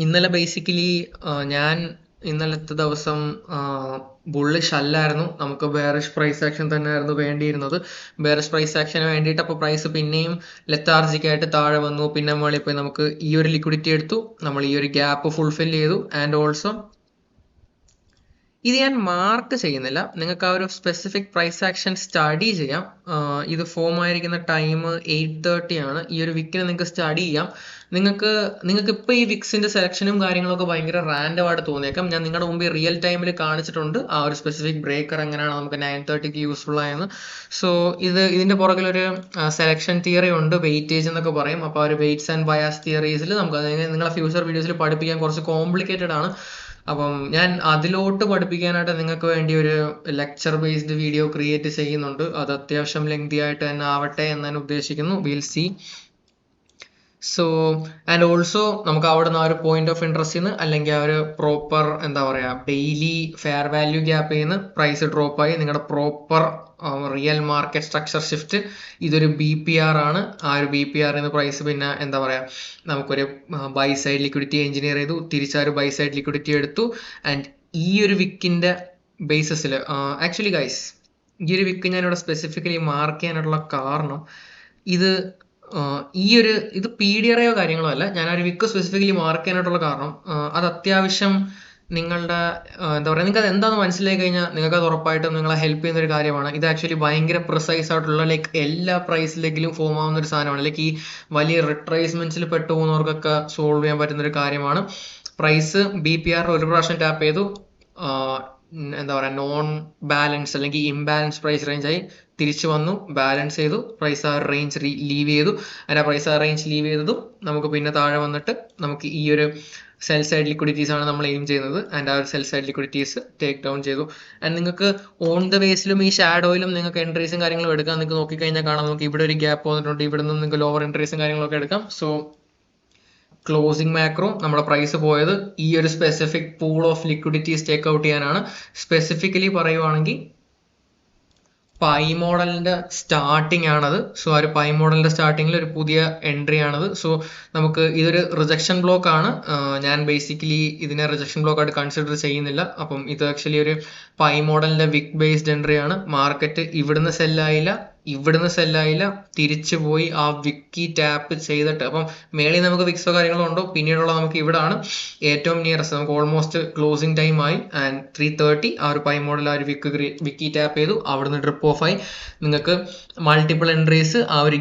A: ഇന്നലെ ബേസിക്കലി ഞാൻ ഇന്നലത്തെ ദിവസം ബുള്ളിഷ് അല്ലായിരുന്നു. നമുക്ക് ബെയറിഷ് പ്രൈസ് ആക്ഷൻ തന്നെയായിരുന്നു വേണ്ടിയിരുന്നത്. ബെയറിഷ് പ്രൈസ് ആക്ഷന് വേണ്ടിയിട്ട് അപ്പോൾ പ്രൈസ് പിന്നെയും ലെത്താർജിക് ആയിട്ട് താഴെ വന്നു. പിന്നെ മുകളിൽ പോയി നമുക്ക് ഈ ഒരു ലിക്വിഡിറ്റി എടുത്തു, നമ്മൾ ഈ ഒരു ഗ്യാപ്പ് ഫുൾഫിൽ ചെയ്തു. ആൻഡ് ഓൾസോ ഇത് ഞാൻ മാർക്ക് ചെയ്യുന്നില്ല, നിങ്ങൾക്ക് ആ ഒരു സ്പെസിഫിക് പ്രൈസ് ആക്ഷൻ സ്റ്റഡി ചെയ്യാം. ഇത് ഫോം ആയിരിക്കുന്ന ടൈം 8:30 ആണ്. ഈ ഒരു വിക്കിനെ നിങ്ങൾക്ക് സ്റ്റഡി ചെയ്യാം. നിങ്ങൾക്ക് ഇപ്പോൾ ഈ വിക്സിന്റെ സെലക്ഷനും കാര്യങ്ങളൊക്കെ ഭയങ്കര റാൻഡം ആയിട്ട് തോന്നിയേക്കാം. ഞാൻ നിങ്ങളുടെ മുമ്പ് റിയൽ ടൈമിൽ കാണിച്ചിട്ടുണ്ട് ആ ഒരു സ്പെസിഫിക് ബ്രേക്കർ എങ്ങനെയാണ് നമുക്ക് 9:30ക്ക് യൂസ്ഫുൾ ആയെന്ന്. സോ ഇതിന്റെ പുറകിലൊരു സെലക്ഷൻ തിയറി ഉണ്ട്, വെയിറ്റേജ് എന്നൊക്കെ പറയും. അപ്പോൾ ആ ഒരു വെയിറ്റ്സ് ആൻഡ് ബയാസ് തിയറീസിൽ നമുക്ക് നിങ്ങളെ ഫ്യൂച്ചർ വീഡിയോസിൽ പഠിപ്പിക്കാൻ കുറച്ച് കോംപ്ലിക്കേറ്റഡ് ആണ്. അപ്പം ഞാൻ അതിലോട്ട് പഠിപ്പിക്കാനായിട്ട് നിങ്ങൾക്ക് വേണ്ടി ഒരു ലെക്ചർ ബേസ്ഡ് വീഡിയോ ക്രിയേറ്റ് ചെയ്യുന്നുണ്ട്. അത് അത്യാവശ്യം ലെങ്തി ആയിട്ട് തന്നെ ആവട്ടെ എന്ന് ഞാൻ ഉദ്ദേശിക്കുന്നു. Will see. So and also നമുക്ക് അവിടെ നിന്ന് ആ ഒരു പോയിന്റ് ഓഫ് ഇൻട്രസ്റ്റ് നിന്ന് അല്ലെങ്കിൽ ആ ഒരു പ്രോപ്പർ എന്താ പറയുക ഡെയിലി ഫെയർ വാല്യൂ ഗ്യാപ്പിൽ നിന്ന് പ്രൈസ് ഡ്രോപ്പ് ആയി നിങ്ങളുടെ proper real market structure shift ഇതൊരു BPR ആണ്. ആ ഒരു BPR നിന്ന് പ്രൈസ് പിന്നെ എന്താ പറയുക നമുക്കൊരു ബൈ സൈഡ് ലിക്വിഡിറ്റി എഞ്ചിനീയർ ചെയ്തു, തിരിച്ചാ ഒരു ബൈ സൈഡ് ലിക്വിഡിറ്റി എടുത്തു. ആൻഡ് ഈ ഒരു വിക്കിന്റെ ബേസിസിൽ ആക്ച്വലി ഗൈസ് ഈ ഒരു വിക്ക് ഞാനിവിടെ സ്പെസിഫിക്കലി മാർക്ക് ചെയ്യാനായിട്ടുള്ള കാരണം ഇത് PDRയോ കാര്യങ്ങളോ അല്ല. ഞാൻ ആ ഒരു വിക്ക് സ്പെസിഫിക്കലി മാർക്ക് ചെയ്യാനായിട്ടുള്ള കാരണം അത് അത്യാവശ്യം നിങ്ങളുടെ എന്താ പറയുക നിങ്ങൾക്ക് അത് എന്താണെന്ന് മനസ്സിലാക്കി കഴിഞ്ഞാൽ നിങ്ങൾക്ക് അത് ഉറപ്പായിട്ടും നിങ്ങളെ ഹെൽപ്പ് ചെയ്യുന്ന ഒരു കാര്യമാണ്. ഇത് ആക്ച്വലി ഭയങ്കര പ്രിസൈസ് ആയിട്ടുള്ള ലൈക്ക് എല്ലാ പ്രൈസ് ലെഗിലും ഫോം ആവുന്ന ഒരു സാധനമാണ്. ലൈക്ക് ഈ വലിയ റിട്രേസ്മെന്റ്സിൽ പെട്ടുപോകുന്നവർക്കൊക്കെ സോൾവ് ചെയ്യാൻ പറ്റുന്ന ഒരു കാര്യമാണ്. പ്രൈസ് BPR ഒരു പ്രാവശ്യം ടാപ്പ് ചെയ്തു, എന്താ പറയുക നോൺ ബാലൻസ് അല്ലെങ്കിൽ ഇംബാലൻസ് പ്രൈസ് റേഞ്ചായി തിരിച്ചു വന്നു, ബാലൻസ് ചെയ്തു, പ്രൈസ് ആ റേഞ്ച് ലീവ് ചെയ്തു. ആ പ്രൈസ് ആ റേഞ്ച് ലീവ് ചെയ്തതും നമുക്ക് പിന്നെ താഴെ വന്നിട്ട് നമുക്ക് ഈ ഒരു സെൽ സൈഡ് ലിക്വിഡിറ്റീസ് ആണ് നമ്മൾ എയിം ചെയ്യുന്നത്. ആൻഡ് ആ ഒരു cell side liquidities take down ചെയ്തു. ആൻഡ് നിങ്ങൾക്ക് ഓൺ ദ വേസിലും ഈ ഷാഡോയിലും നിങ്ങൾക്ക് എൻട്രീസും കാര്യങ്ങളും എടുക്കാം. നിങ്ങൾക്ക് നോക്കിക്കഴിഞ്ഞാൽ കാണാം നമുക്ക് ഇവിടെ ഒരു ഗ്യാപ്പ് വന്നിട്ടുണ്ട്, ഇവിടെ നിന്ന് നിങ്ങൾക്ക് ലോവർ എൻട്രീസും കാര്യങ്ങളൊക്കെ എടുക്കാം. സോ ക്ലോസിംഗ് മാക്രോ നമ്മുടെ പ്രൈസ് പോയത് ഈ ഒരു specific pool of liquidities take out ചെയ്യാനാണ്. സ്പെസിഫിക്കലി പറയുവാണെങ്കിൽ പൈ മോഡലിന്റെ സ്റ്റാർട്ടിംഗ് ആണത്. സോ ആ ഒരു പൈ മോഡലിന്റെ സ്റ്റാർട്ടിങ്ങിൽ ഒരു പുതിയ എൻട്രി ആണത്. സോ നമുക്ക് ഇതൊരു റിജക്ഷൻ ബ്ലോക്ക് ആണ്. ഞാൻ ബേസിക്കലി ഇതിനെ റിജക്ഷൻ ബ്ലോക്ക് ആയിട്ട് കൺസിഡർ ചെയ്യുന്നില്ല. അപ്പം ഇത് ആക്ച്വലി ഒരു പൈ മോഡലിന്റെ വിക്ക് ബേസ്ഡ് എൻട്രി ആണ്. മാർക്കറ്റ് ഇവിടുന്ന് സെല്ലായില്ല, തിരിച്ചു പോയി ആ വിക്കി ടാപ്പ് ചെയ്തിട്ട് അപ്പം മേളിൽ നമുക്ക് വിക്സോ കാര്യങ്ങളോ ഉണ്ടോ, പിന്നീടുള്ള നമുക്ക് ഇവിടാണ് ഏറ്റവും നിയറസ്റ്റ്. നമുക്ക് ഓൾമോസ്റ്റ് ക്ലോസിംഗ് ടൈം ആയി ആൻഡ് 3:30 ആ ഒരു പൈ മോഡൽ ആ ഒരു വിക്കി ടാപ്പ് ചെയ്തു, അവിടുന്ന് ഡ്രിപ്പ് ഓഫ് ആയി. നിങ്ങൾക്ക് മൾട്ടിപ്പിൾ എൻട്രീസ് ആ ഒരു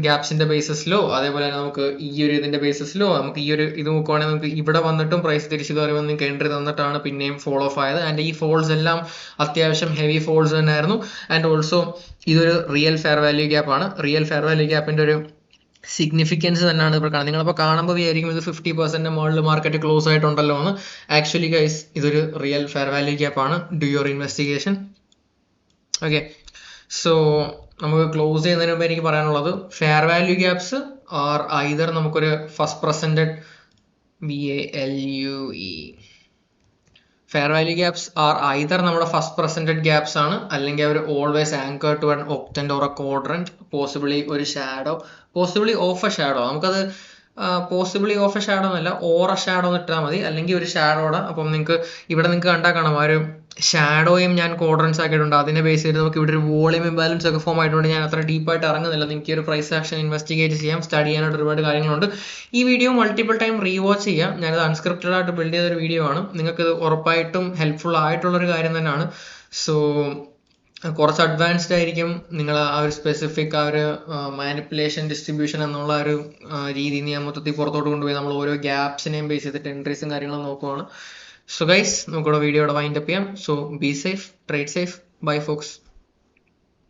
A: ഗ്യാപ്സിന്റെ ബേസിസിലോ അതേപോലെ തന്നെ നമുക്ക് ഈ ഒരു ഇതിന്റെ ബേസിസിലോ നമുക്ക് ഈ ഒരു ഇത് നോക്കുവാണെങ്കിൽ നമുക്ക് ഇവിടെ വന്നിട്ടും പ്രൈസ് തിരിച്ചു കയറി വന്ന് നിങ്ങൾക്ക് എൻട്രി തന്നിട്ടാണ് പിന്നെയും ഫോൾ ഓഫ് ആയത്. ആൻഡ് ഈ ഫോൾസ് എല്ലാം അത്യാവശ്യം ഹെവി ഫോൾസ് തന്നെയായിരുന്നു. ആൻഡ് ഓൾസോ ഇതൊരു റിയൽ ഫെയർ വാല്യൂ ഗ്യാപ്പ് ആണ്. റിയൽ ഫെയർ വാല്യൂ ഗ്യാപ്പിന്റെ ഒരു സിഗ്നിഫിക്കൻസ് തന്നെയാണ് ഇപ്പോൾ കാണുന്നത്. നിങ്ങളിപ്പോൾ കാണുമ്പോൾ വിചാരിക്കും ഇത് 50% മുകളിൽ മാർക്കറ്റ് ക്ലോസ് ആയിട്ടുണ്ടല്ലോ എന്ന്. ആക്ച്വലി ഗൈസ് ഇതൊരു റിയൽ ഫെയർ വാല്യൂ ഗ്യാപ്പ് ആണ്. Do your investigation. Okay, so നമുക്ക് ക്ലോസ് ചെയ്യുന്നതിന് മുമ്പ് എനിക്ക് പറയാനുള്ളത് fair value gaps are either നമുക്കൊരു first presented VALUE fair value gaps are either നമ്മുടെ ഫസ്റ്റ് പ്രസന്റഡ് ഗ്യാപ്സ് ആണ്, അല്ലെങ്കിൽ അവർ always anchor to an octant or a quadrant, possibly ഒരു shadow, possibly of a shadow. നമുക്കത് പോസിബിളി ഓഫ് എ ഷാഡോ എന്നല്ല, or a shadow എന്ന് ഇട്ടാൽ മതി, അല്ലെങ്കിൽ ഒരു ഷാഡോടെ. അപ്പം നിങ്ങൾക്ക് ഇവിടെ നിങ്ങൾക്ക് കണ്ടാൽ കാണാം ആ ഒരു ഷാഡോയും ഞാൻ ക്വാഡ്രൻസ് ആക്കിയിട്ടുണ്ട്. അതിനെ ബേസ് ചെയ്ത് നമുക്ക് ഇവിടെ ഒരു വോളിയം ഇംബാലൻസ് ഒക്കെ ഫോം ആയിട്ടുണ്ട്. ഞാൻ അത്ര ഡീപ്പായിട്ട് ഇറങ്ങുന്നില്ല. നിങ്ങൾക്ക് ഒരു പ്രൈസ് ആക്ഷൻ ഇൻവെസ്റ്റിഗേറ്റ് ചെയ്യാം, സ്റ്റഡി ചെയ്യാനായിട്ട് ഒരുപാട് കാര്യങ്ങളുണ്ട്. ഈ വീഡിയോ മൾട്ടിപ്പിൾ ടൈം റീവാച്ച് ചെയ്യാം. ഞാനത് അൺസ്ക്രിപ്റ്റഡ് ആയിട്ട് ബിൽഡ് ചെയ്തൊരു വീഡിയോ ആണ്. നിങ്ങൾക്ക് ഉറപ്പായിട്ടും ഹെൽപ്ഫുൾ ആയിട്ടുള്ളൊരു കാര്യം തന്നെയാണ്. സോ കുറച്ച് അഡ്വാൻസ്ഡ് ആയിരിക്കും നിങ്ങൾ ആ ഒരു സ്പെസിഫിക് ആ ഒരു മാനിപ്പുലേഷൻ ഡിസ്ട്രിബ്യൂഷൻ എന്നുള്ള ഒരു രീതി ഞാൻ മൊത്തത്തിൽ പുറത്തോട്ട് കൊണ്ടുപോയി നമ്മൾ ഓരോ ഗ്യാപ്സിനെയും ബേസ് ചെയ്തിട്ട് എൻട്രീസും കാര്യങ്ങളും നോക്കുവാണ്. സോ ഗൈസ് നമുക്കിവിടെ വീഡിയോയുടെ വൈൻഡ് അപ്പ് ചെയ്യാം. So be safe, trade safe, bye Fox.